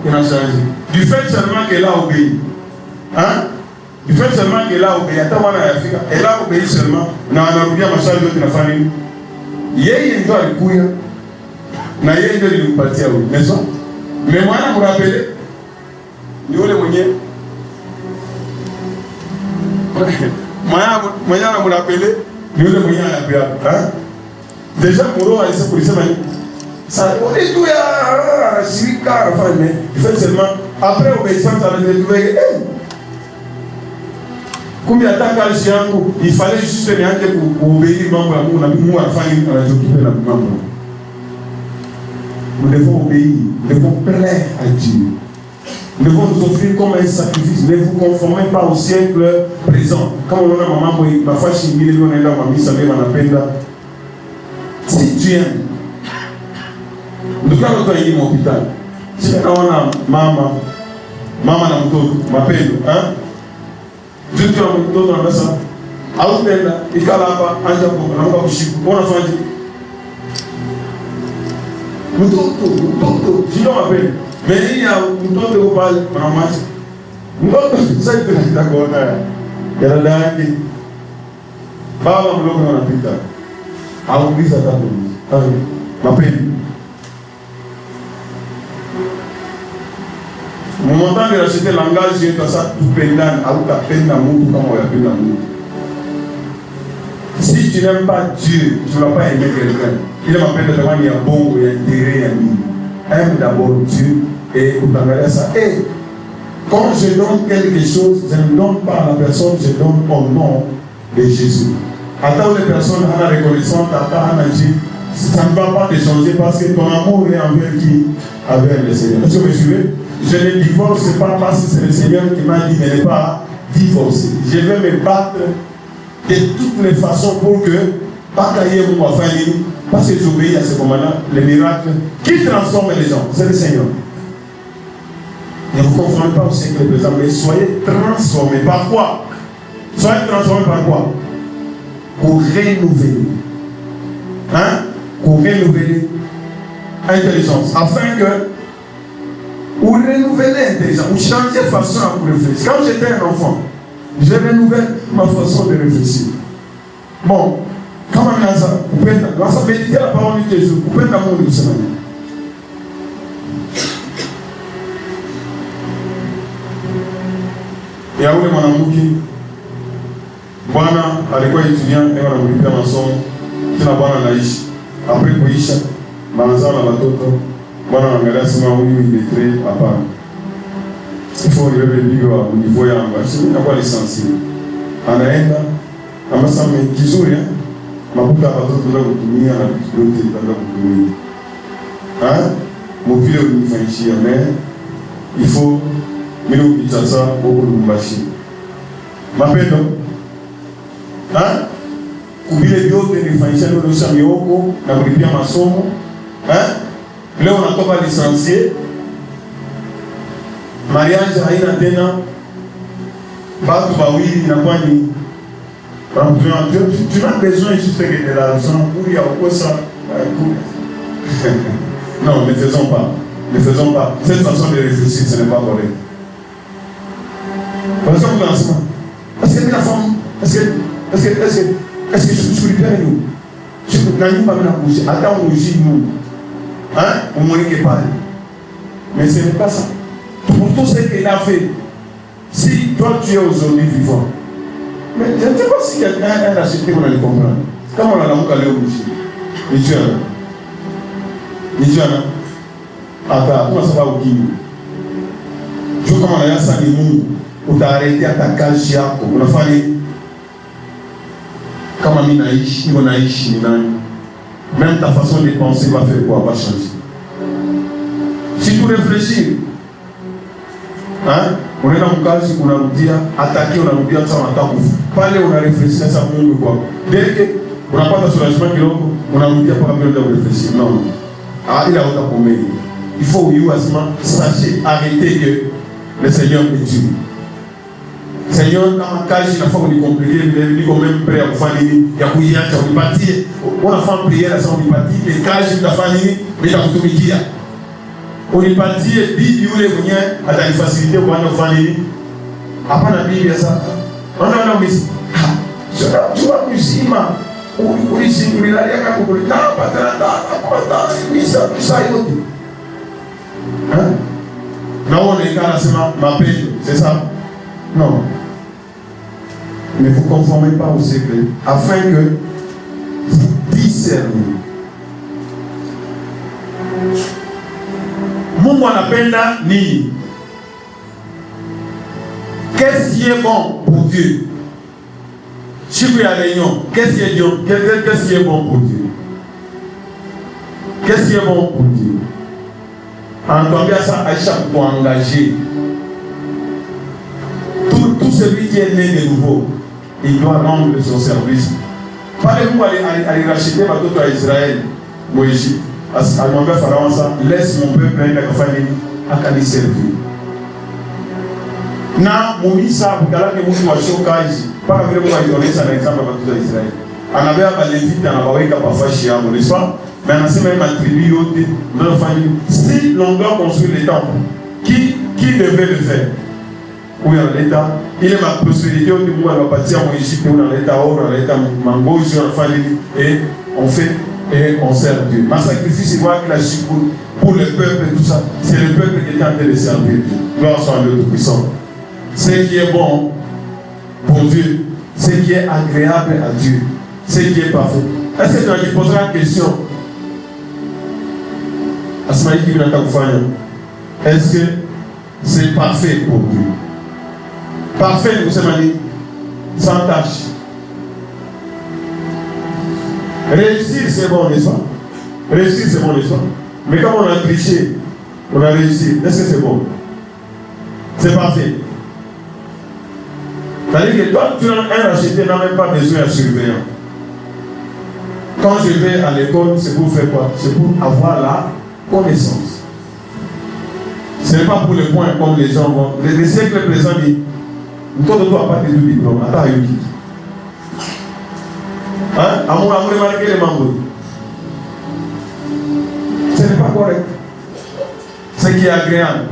Il a changé. Du fait seulement qu'elle a obéi. Hein? Du fait seulement qu'elle a obéi, attends, elle a obéi seulement, na anarudia masharti yote nafanya nini? Yeye ndio alikuya na yeye ndio alimpatia huyu. N'est-ce pas? Mais mwana mrapele ni yule mwenye mwana mrapele ni yule mwenye anapea. Hein? Déjà Moro alisema kulisema nini? Ça on est tout ya shirika enfin mais du fait seulement après obéissance avec les nouvelles. Kumbe ataka kazi yangu ifale juste nianze kuhubiri mambo ya Mungu na Mungu afanye anachokipenda mambo. Nous devons obéir, nous devons plaire à Dieu. Nous devons nous offrir comme un sacrifice. Ne vous conformez pas au siècle présent. Comme on a maman, ma foi, je suis mis on est là, ma mise à même en appel là. Si Dieu aime, nous avons quand il est mon hôpital. Si on a maman na mtoto, mapendo, hein? Dieu tu as mtoto na ça. Au tenda, ikala hapa anja kwa naomba kushiku. Unafanya mtoto, sio mapendo. Mais il y a mtoto au pale mama. Mtoto sasa tunataka kuona ya dada yake. Baba mdogo anapita. Auliza tatu. Mapendo. Moment de racheter langage, j'ai tout ça tout pendant, ou ta peine d'amour, comme on l'appelle l'amour. Si tu n'aimes pas Dieu, tu ne vas pas aimer quelqu'un. Il m'appelle de il y a bon, il y a intérêt, il y a mis. Aime d'abord Dieu et vous t'enverrez ça. Et quand je donne quelque chose, je ne donne pas à la personne, je donne au nom de Jésus. Attends les personnes à la reconnaissance, attends à Dieu. Ça ne va pas te changer parce que ton amour est envers qui? Envers le Seigneur. Est-ce que vous me suivez? Je ne divorce pas parce que c'est le Seigneur qui m'a dit de ne pas divorcer. Je vais me battre de toutes les façons pour que, pas qu'ailleurs mon famille, parce que j'obéis à ce moment-là, le miracle qui transforme les gens, c'est le Seigneur. Ne vous confondez pas au siècle présent, mais soyez transformés. Par quoi? Soyez transformés par quoi? Pour renouveler. Hein? Pour renouveler l'intelligence. Afin que ou renouveler l'intelligence, ou changer de façon à vous réfléchir. Quand j'étais un enfant, je renouvelle ma façon de réfléchir. Bon, quand on a ça, vous pouvez méditer la parole de Jésus, vous pouvez l'amour de ce manière. Et à où est mon amour qui Bwana alikuwa étudiant et on a voulu faire masomo. Kila bwana anaishi. Après kuisha, manazao na watoto. Bwana angalia sema huyu iletre hapana. Ifo ni wewe ndio wa niveau yangu. Sisi tunakuwa lisensi. Anaenda amasame kizuri makuta watoto ndio kutumia na vitu vyote ndio kutumia. Mobile unifanyishia mais il faut mimi ukitasa huko Lubumbashi. Mapendo. Kubile vyote nifanyisha ndio sasa mioko na kulipia masomo. Leo natoka licencié. Mariage haina tena. Batu bawili inakuwa ni tu as besoin juste de l'argent pour y avoir ça. Non, ne faisons pas. Ne faisons pas. Cette façon de réfléchir, ce n'est pas correct. Par exemple, dans ce moment, est-ce que la femme, est-ce que je suis bien nous? Je n'ai pas la bouche. Attends, on gît nous. On ne peut pas. Mais ce n'est pas ça. Pour tout ce qu'il a fait, si toi tu es aujourd'hui vivant, mais je ne sais pas si quelqu'un a acheté qu'on allait comprendre. Comment on a l'amour aller au boucher? Et tu as attends, comment ça va au Guinée? Tu vois comment on a ça des mots où tu as arrêté à ta cage yako. On a fallu comme ami naïch, on a ici, même ta façon de penser va faire quoi? Va changer. Si tu réfléchis, on est dans le cas où on a dit attaquer, on a dit ça, on attaque. Parler, on a réfléchi à ça, on quoi. Dès qu'on n'a pas de soulagement, on a dit pas besoin de réfléchir. Non. Il a autant pour m'aider. Il faut, sachez, arrêter que le Seigneur est Dieu. Seigneur, quand il a fait compliqué, il est quand même prêt à vous faire il y a couillé, on a parti, on a fait une prière, on a parti, les cages de la famille, mais il a tout mis. On est parti, et puis il y a à la facilité pour la famille. hapana Biblia sasa. Unaona mimi. Sio tu mzima. Ulisimulia kama kulita patata kwa misa yote. Naona ikana sema mapendo, c'est ça? Non. Ne vous conformez pas au secret afin que vous discerniez. Mungu anapenda nini? Qu'est-ce qui est bon pour Dieu? Siku ya réunion, qu'est-ce qui est bon pour Dieu? Qu'est-ce qui est bon pour Dieu? Entendez ça à chaque fois engagé. Tout celui qui est né de nouveau, il doit rendre son service. Parlez-vous aller racheter ma toute à Israël, Moïse. À mon père Pharaon, ça, laisse mon peuple aller à la famille, à Kali servir. Na Moïsa, vous allez que vous soyez ici. Pas vraiment donner ça l'exemple à tout Israël. On avait à Lévite, on avait qu'à pas faire chier, n'est-ce pas? Mais on a même attribué dans la famille. Si l'on doit construire les temples, qui devait le faire? Oui, en l'État. Il est ma prospérité, on va partir en Égypte, on est dans l'État, on est dans l'État, Mango, ici, on a famille, et on fait, et on sert Dieu. Ma sacrifice, c'est voir que la chute pour le peuple et tout ça, c'est le peuple qui est en train de servir Dieu. Gloire soit à Dieu Tout-Puissant. Ce qui est bon pour Dieu, ce qui est agréable à Dieu, ce qui est parfait. Est-ce que tu poseras la question? Est-ce que c'est parfait pour Dieu? Parfait, vous savez, sans tâche. Réussir, c'est bon, n'est-ce pas? Réussir, c'est bon, n'est-ce pas? Mais quand on a triché, on a réussi. Est-ce que c'est bon? C'est parfait. C'est-à-dire que toi, tu as un acheté, n'a même pas besoin d'un surveillant. Quand je vais à l'école, c'est pour faire quoi? C'est pour avoir la connaissance. Ce n'est pas pour le point comme les gens vont. Le siècle présent dit, toi ne dois pas te dire diplôme. Attends, Yuki. Hein? Amour, remarquez les membres. Ce n'est pas correct. Ce qui est agréable.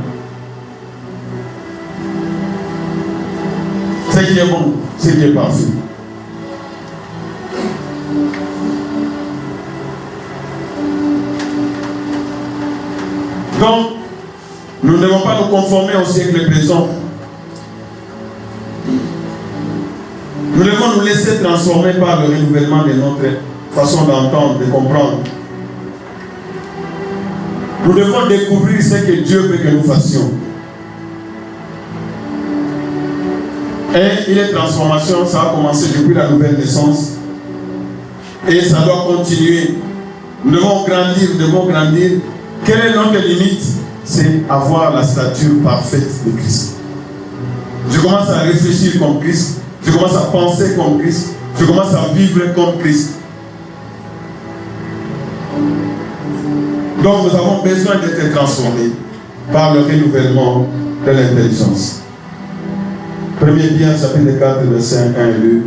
Ce qui est bon, ce qui est parfait. Donc, nous ne devons pas nous conformer au siècle présent. Nous devons nous laisser transformer par le renouvellement de notre façon d'entendre, de comprendre. Nous devons découvrir ce que Dieu veut que nous fassions. Et il est transformation, ça a commencé depuis la nouvelle naissance. Et ça doit continuer. Nous devons grandir, nous devons grandir. Quelle est notre limite? C'est avoir la stature parfaite de Christ. Je commence à réfléchir comme Christ. Je commence à penser comme Christ. Je commence à vivre comme Christ. Donc nous avons besoin d'être transformés par le renouvellement de l'intelligence. 1 Pierre chapitre 4, verset 1 et 2.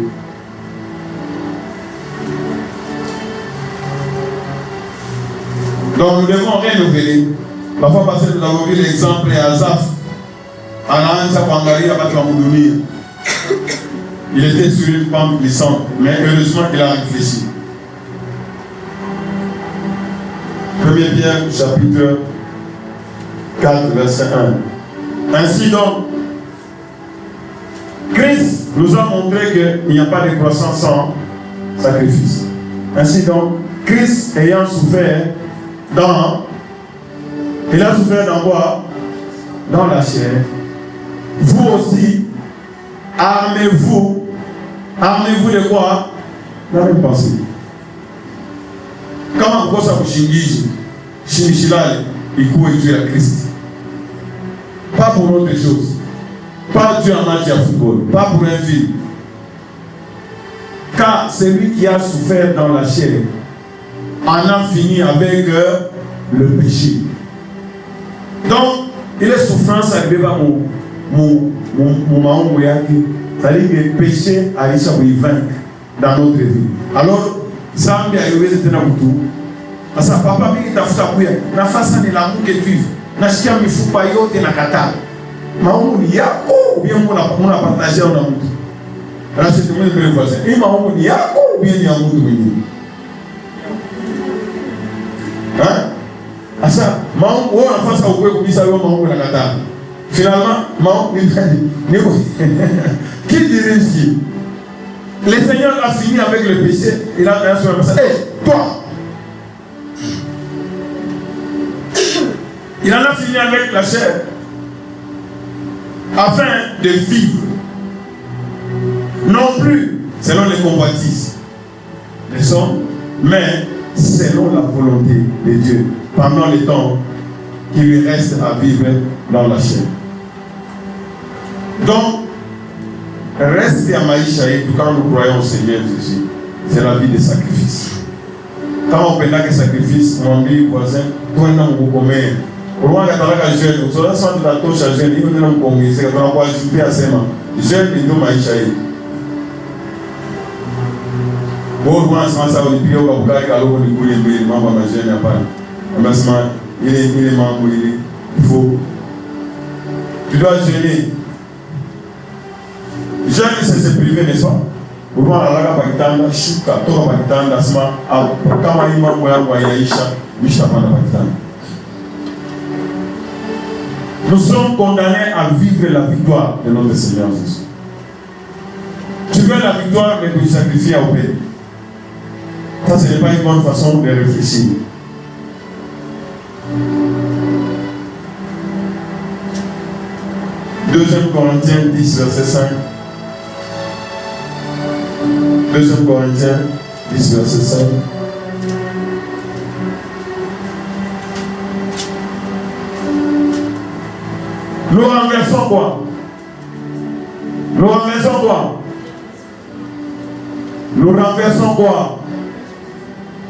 Donc nous devons renouveler. Parfois parce que nous avons vu l'exemple d'Azaph. Il était sur une pente glissante, mais heureusement qu'il a réfléchi. 1 Pierre chapitre 4, verset 1. Ainsi donc, Christ nous a montré qu'il n'y a pas de croissance sans sacrifice. Ainsi donc, Christ ayant souffert il a souffert dans quoi? Dans la chair. Vous aussi, armez-vous. Armez-vous de quoi? La même pensée. Comment vous ça vous chingiji? Chingishilale, il court et tuer à Christ. Pas pour autre chose. Pas Dieu en match de football. Pas pour un film. Car celui qui a souffert dans la chair en a fini avec le péché. Donc, il est souffrance à mon c'est-à-dire que le péché a réussi à vaincre dans notre vie. Alors, ça m'a arrivé à être tout. Parce que papa, il t'a fait na face de l'amour que tu vis. Na chikia mifupa yote na kata. Maman yako ou bien on a partagé en amour. Là c'est tout le monde voisin. Et maman yako ou bien ni amour tout. Hein? Ah ça, maman on a fait ça au comme ça maman la kata. Finalement, maman qui dirait ici? Le Seigneur a fini avec le péché. Il a fait un ça. Hé, toi! Il en a fini avec la chair. Afin de vivre. Non plus selon les convoitises des hommes, mais selon la volonté de Dieu. Pendant le temps qui lui reste à vivre dans la chair. Donc, reste à Maïcha et quand nous croyons au Seigneur Jésus, c'est la vie de sacrifice. Quand on peut que sacrifice, mon ami voisin, toi non vous commet. Pour moi, quand on a jeune, vous aurez sans la touche à jeune, il faut nous commet. C'est qu'on va ajouter à ces mains. Jeune et nous Maïcha. Bon, moi, ça va vous dire, on va aller au niveau de ma jeune, il est membre, il faut. Tu dois gêner. Jeune, c'est se priver, n'est-ce pas? Pour moi, la laga pakitanda, shuka, toka pakitanda, sma, kama ima moya yaisha, misha panda pakitanda. Nous sommes condamnés à vivre la victoire de notre Seigneur Jésus. Tu veux la victoire, mais tu sacrifies au Père. Ça, ce n'est pas une bonne façon de réfléchir. Deuxième Corinthiens 10, verset 5. 2 Corinthiens 10, verset 5. Nous renversons quoi? Nous renversons quoi? Nous renversons quoi?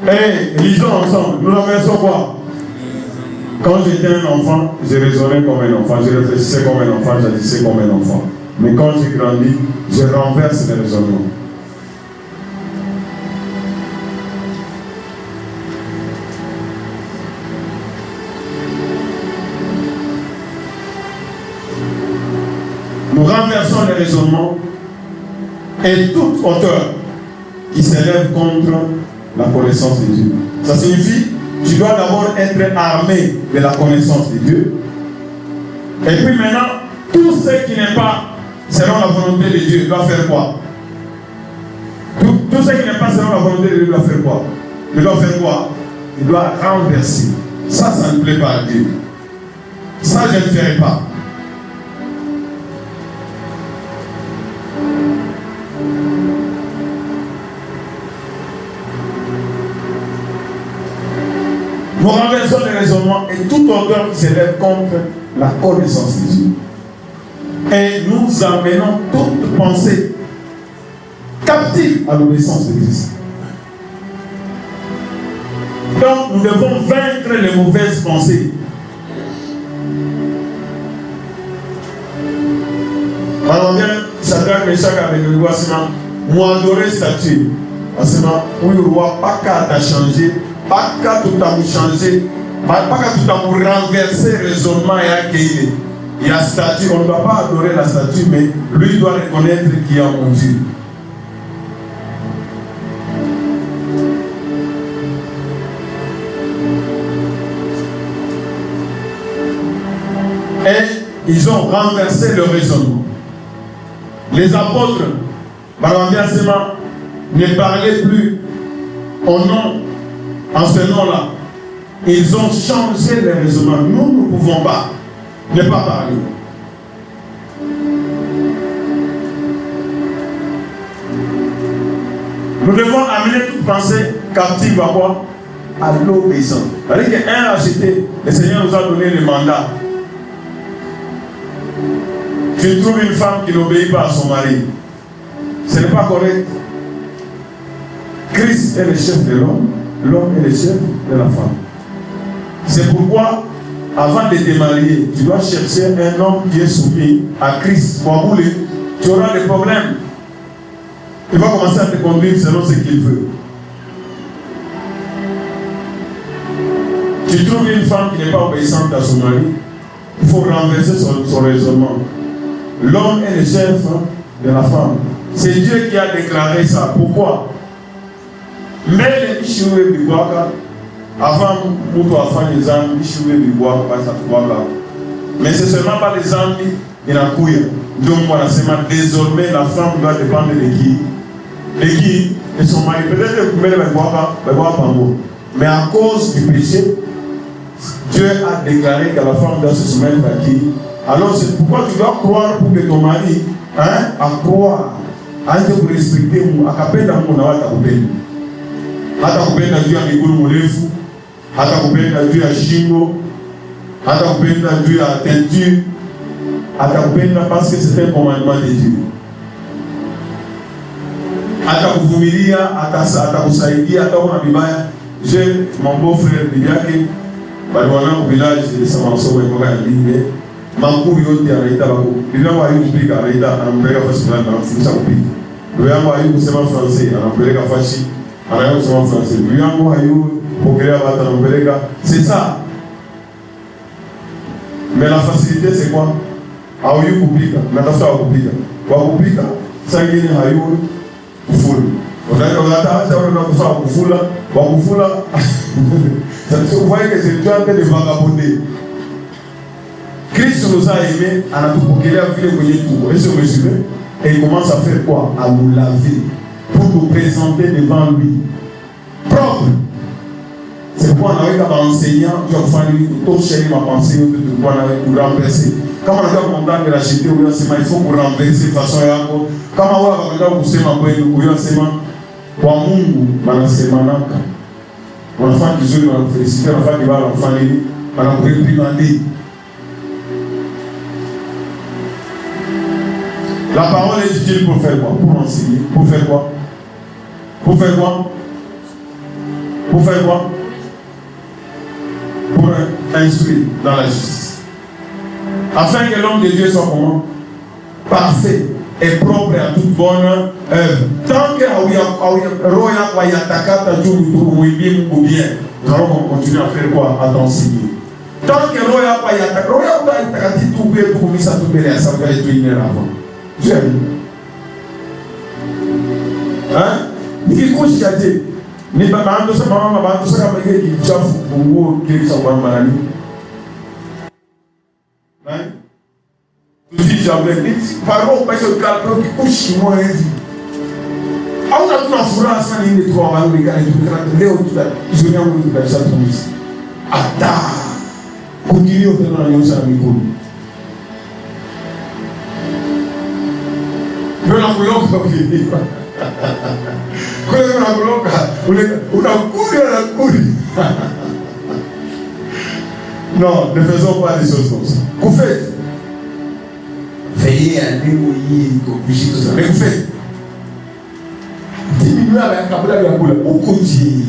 Eh, lisons ensemble. Nous renversons quoi? Quand j'étais un enfant, je raisonnais comme un enfant, je réfléchissais comme un enfant, j'agissais comme un enfant. Mais quand j'ai grandi, je renverse les raisonnements. Nous renversons les raisonnements et toute hauteur qui s'élève contre la connaissance de Dieu. Ça signifie que tu dois d'abord être armé de la connaissance de Dieu. Et puis maintenant, tout ce qui n'est pas selon la volonté de Dieu doit faire quoi? Tout ce qui n'est pas selon la volonté de Dieu doit faire quoi? Il doit faire quoi? Il doit renverser. Ça ne plaît pas à Dieu. Ça, je ne ferai pas. Nous renversons les raisonnements et toute hauteur qui s'élève contre la connaissance de Dieu. Et nous amenons toute pensée captive à l'obéissance de Christ. Donc nous devons vaincre les mauvaises pensées. Alors bien, Shadrach, Meshach, Abednego, moi adorer statue. Oui, le roi, pas qu'à t'a changé. Pas qu'à tout à vous changer, pas qu'à tout à vous renverser le raisonnement et accueillir. Il y a statue, on ne doit pas adorer la statue, mais lui doit reconnaître qu'il y a mon Dieu. Et ils ont renversé le raisonnement. Les apôtres, ne parlaient plus au nom. En ce nom-là, ils ont changé les raisonnements. Nous ne pouvons pas ne pas parler. Nous devons amener toute pensée captive à quoi? À l'obéissance. C'est-à-dire qu'un a acheté, le Seigneur nous a donné le mandat. Tu trouves une femme qui n'obéit pas à son mari. Ce n'est pas correct. Christ est le chef de l'homme. L'homme est le chef de la femme. C'est pourquoi, avant de te marier, tu dois chercher un homme qui est soumis à Christ. Tu auras des problèmes. Il va commencer à te conduire selon ce qu'il veut. Tu trouves une femme qui n'est pas obéissante à son mari, Il faut renverser son raisonnement. L'homme est le chef de la femme. C'est Dieu qui a déclaré ça. Pourquoi? Mais les Ishoué Bibouaka, avant Moutou Afan les Zambi, Ishoué Bibouaka, mais c'est seulement pas les Zambi, il y a couille. Donc, voilà, c'est désormais la femme doit dépendre de qui? De qui? De son mari. Peut-être que mais à cause du péché, Dieu a déclaré que la femme doit se soumettre à qui? Alors c'est pourquoi tu dois croire pour que ton mari, à croire, à Dieu pour respecter, à capter dans mon avat à couper. À couper dans Dieu à Migou Moulefu, à couper dans Dieu à Shingo, à couper dans Dieu à Teinture, à couper parce que c'est un commandement de Dieu. À Kouvumilia, à Koussaïdi, à Kaounabibaya. J'ai mon beau-frère Bibiake, au village de Samanso, et Mankou yote anaita bako. Bilango ayu kupika anaita anampeleka fashi fulani anamfundisha kupika. Bilango ayu kusema français anampeleka fashi anayo kusema français. Bilango ayu pokelea watu anampeleka. C'est ça. Mais la facilité c'est quoi? Ayu kupika, natafuta wakupika. Wakupika, sangine hayu kufula. Wakati wanatafuta wakufula, wakufula. Vous voyez que c'est toi de vagabonder. Christ nous a aimés, à la et il commence à faire quoi? À nous laver, pour nous présenter devant lui, propre. C'est pourquoi on a eu un enseignant, qui a fallu tout chérir ma pensée, pour renverser. Comme on a dit qu'on doit racheter, il faut pour renverser de façon à comme on a dit qu'on a Mungu, Manasemanaka. On a fait des jeux, on a félicité, on a fait des balles, on a fait réprimander. La parole est utile pour faire quoi? Pour enseigner. Pour faire quoi? Pour faire quoi? Pour faire quoi? Pour instruire dans la justice. Afin que l'homme de Dieu soit comment? Parfait et propre à toute bonne œuvre. Tant que nous allons continuer à faire quoi? À t'enseigner. Tant que Roya j'aime. Hein? Ni couche qui a dit, ni pas de sa maman, de sa maman qui chauffe pour vous, qui sont en maladie. Hein? Tu dis, j'avais dit, par contre, parce que le calme qui couche chez moi, il dit. On a tout la France, on a dit, trois balles, les gars, les autres, ils ont mis un peu de ça, tout ici. Attends! Continue au temps de la micro. Non, ne faisons pas des choses comme ça. Vous faites. Veillez à débrouiller, corriger tout ça. Mais vous faites. Diminuez avec un câble de la boule. Vous continuez.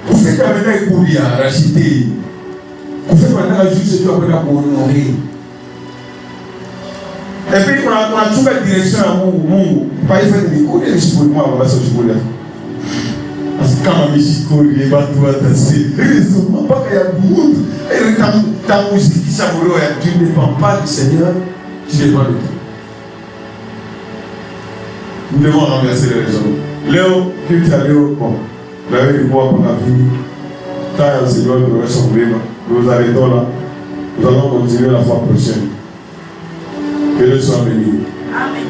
Vous faites avec un coulis à racheter. Vous faites maintenant la justice de la pour honorer. Et puis, on a trouvé la direction à Mungu. Pas y faire des coups de l'esprit, moi, on va se jouer. Parce que quand on me dit, il va tout attacher. Raisonnement, pas qu'il y a beaucoup. Et ta musique qui s'amoure, tu ne dépends pas du Seigneur, tu dépends de toi. Nous devons renverser les raisons. Léo, qui est allé au pont, vous avez du bois pour la vie. Tant le Seigneur devrait s'ouvrir. Nous arrêtons là. Nous allons continuer la fois prochaine. Que Dieu soit béni.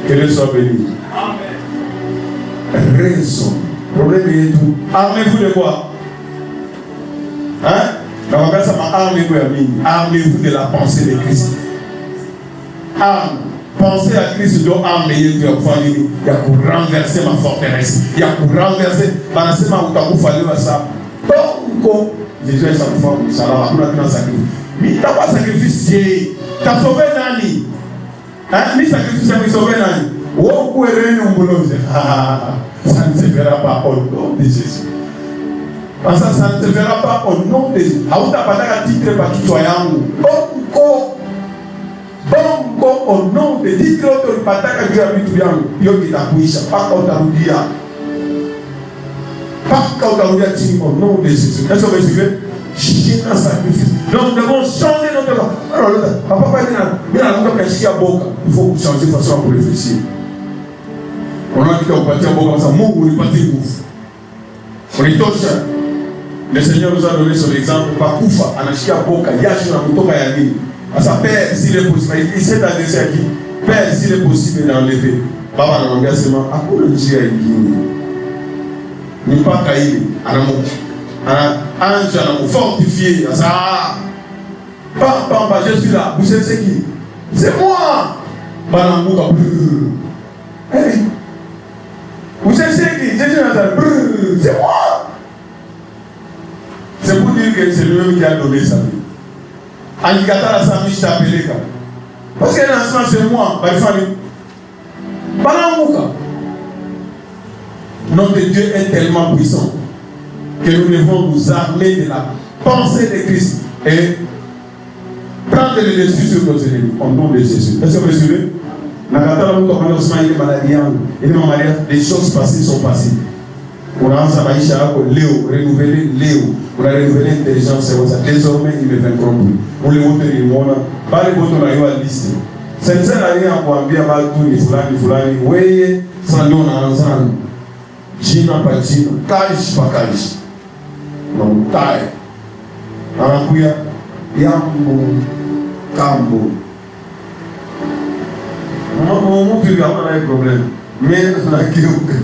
Que Dieu soit béni. Amen. Raison. Problème est tout. Armez-vous de quoi? Hein? Armez-vous de la pensée de Christ. Arme. Pensez à Christ doit armer. Il y a pour renverser ma forteresse. Il y a pour renverser. Jésus est sa femme. Ça va sacrifice. Mais tu n'as pas sacrifice. Tu as sauvé Nani. Ni sacrifice à sauver Nani. Ça ne se verra pas au nom de Jésus. Parce que ça ne se verra pas au nom de Jésus. Bongo au nom de titre de pataka Dieu habitu yangu yote itakuisha paka utarudia chini au nom de Jésus. Est-ce que vous suivez? un sacrifice. Donc nous devons changer notre voix. Alors, papa, il faut changer de façon pour réfléchir. On a dit qu'on partit en boca, ça mou ou il partit ouf. On est touché. Le Seigneur nous a donné son exemple. Par Koufa, Anachia Boka, Yachina Mutoka Yagi. À sa père, s'il est possible, il s'est adressé à qui? Père, s'il est possible d'enlever. Papa, dans l'engagement, à quoi le Dieu a guidé? Nous pas caïr, à l'amour. Ange, à l'amour, fortifié, à ça. Papa, je suis là. Vous savez c'est qui? C'est moi. Banamouka, vous savez c'est qui? C'est moi. C'est pour dire que c'est lui-même qui a donné sa vie. Alikata la sami je appelé quand. Parce que l'instant c'est moi, notre Dieu est tellement puissant que nous devons nous armer de la pensée de Christ et prendre le dessus sur nos ennemis au nom de Jésus. Est-ce que vous me suivez? Les choses passées sont passées. On a Léo, renouveler Léo. On a renouvelé l'intelligence, désormais ils ne vaincront plus. On les montre les mots, pas les mots on a eu à liste. C'est une seule année à Kwambia, Baltou, ni Fulani, oui, sans don en ensemble. Gina pas Gina, Kalish pas Kalish. Non, taille. Anakuya, Yambo, Kambo. On peut avoir un problème. Mais on a Kyoka.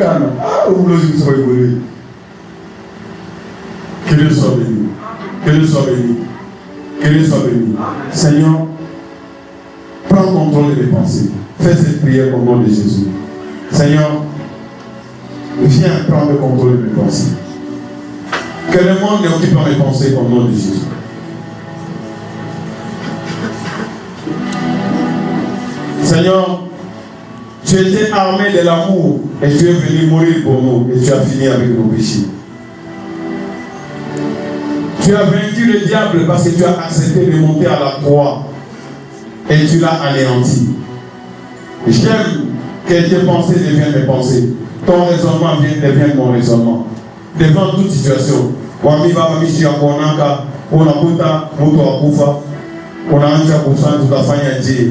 Ah, vous voulez que ça soit évolué. Que Dieu soit béni. Que Dieu soit béni. Que Dieu soit béni. Seigneur, prends contrôle des pensées. Fais cette prière au nom de Jésus. Seigneur, viens prendre le contrôle de mes pensées. Que le monde ne occupe pas mes pensées au nom de Jésus. Seigneur, tu étais armé de l'amour et tu es venu mourir pour nous et tu as fini avec nos péchés. Tu as vaincu le diable parce que tu as accepté de monter à la croix et tu l'as anéanti. J'aime que tes pensées deviennent mes pensées. Ton raisonnement devient mon raisonnement. Devant toute situation.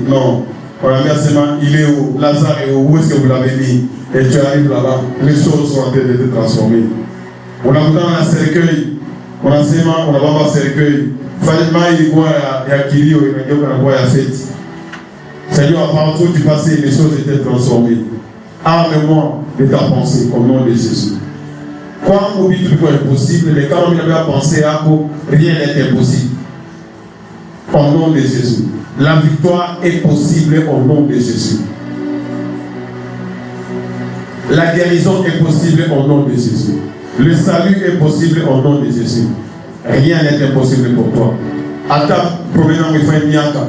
Non. On a mis il est où? Lazare est où? Où est-ce que vous l'avez mis? Et tu arrives là-bas, les choses sont en train de se transformer. On a vu dans un cercueil, on a seulement, on a pas un cercueil. Fallait il y a Kirio, il y a fête. Seigneur, partout du passé, les choses étaient transformées. Arme-moi de ta pensée au nom de Jésus. Quand on oublie tout est impossible, mais quand on avait pensé à quoi, rien n'est impossible. Au nom de Jésus. La victoire est possible au nom de Jésus. La guérison est possible au nom de Jésus. Le salut est possible au nom de Jésus. Rien n'est impossible pour toi. Attaque, provenant de Miaka.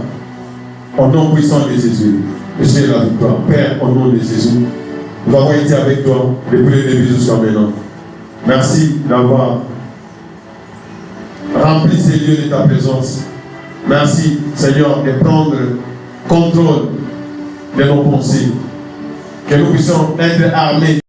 Au nom puissant de Jésus. J'ai la victoire. Père, au nom de Jésus. Nous avons été avec toi depuis le début jusqu'à maintenant. Merci d'avoir rempli ces lieux de ta présence. Merci, Seigneur, de prendre contrôle de nos pensées. Que nous puissions être armés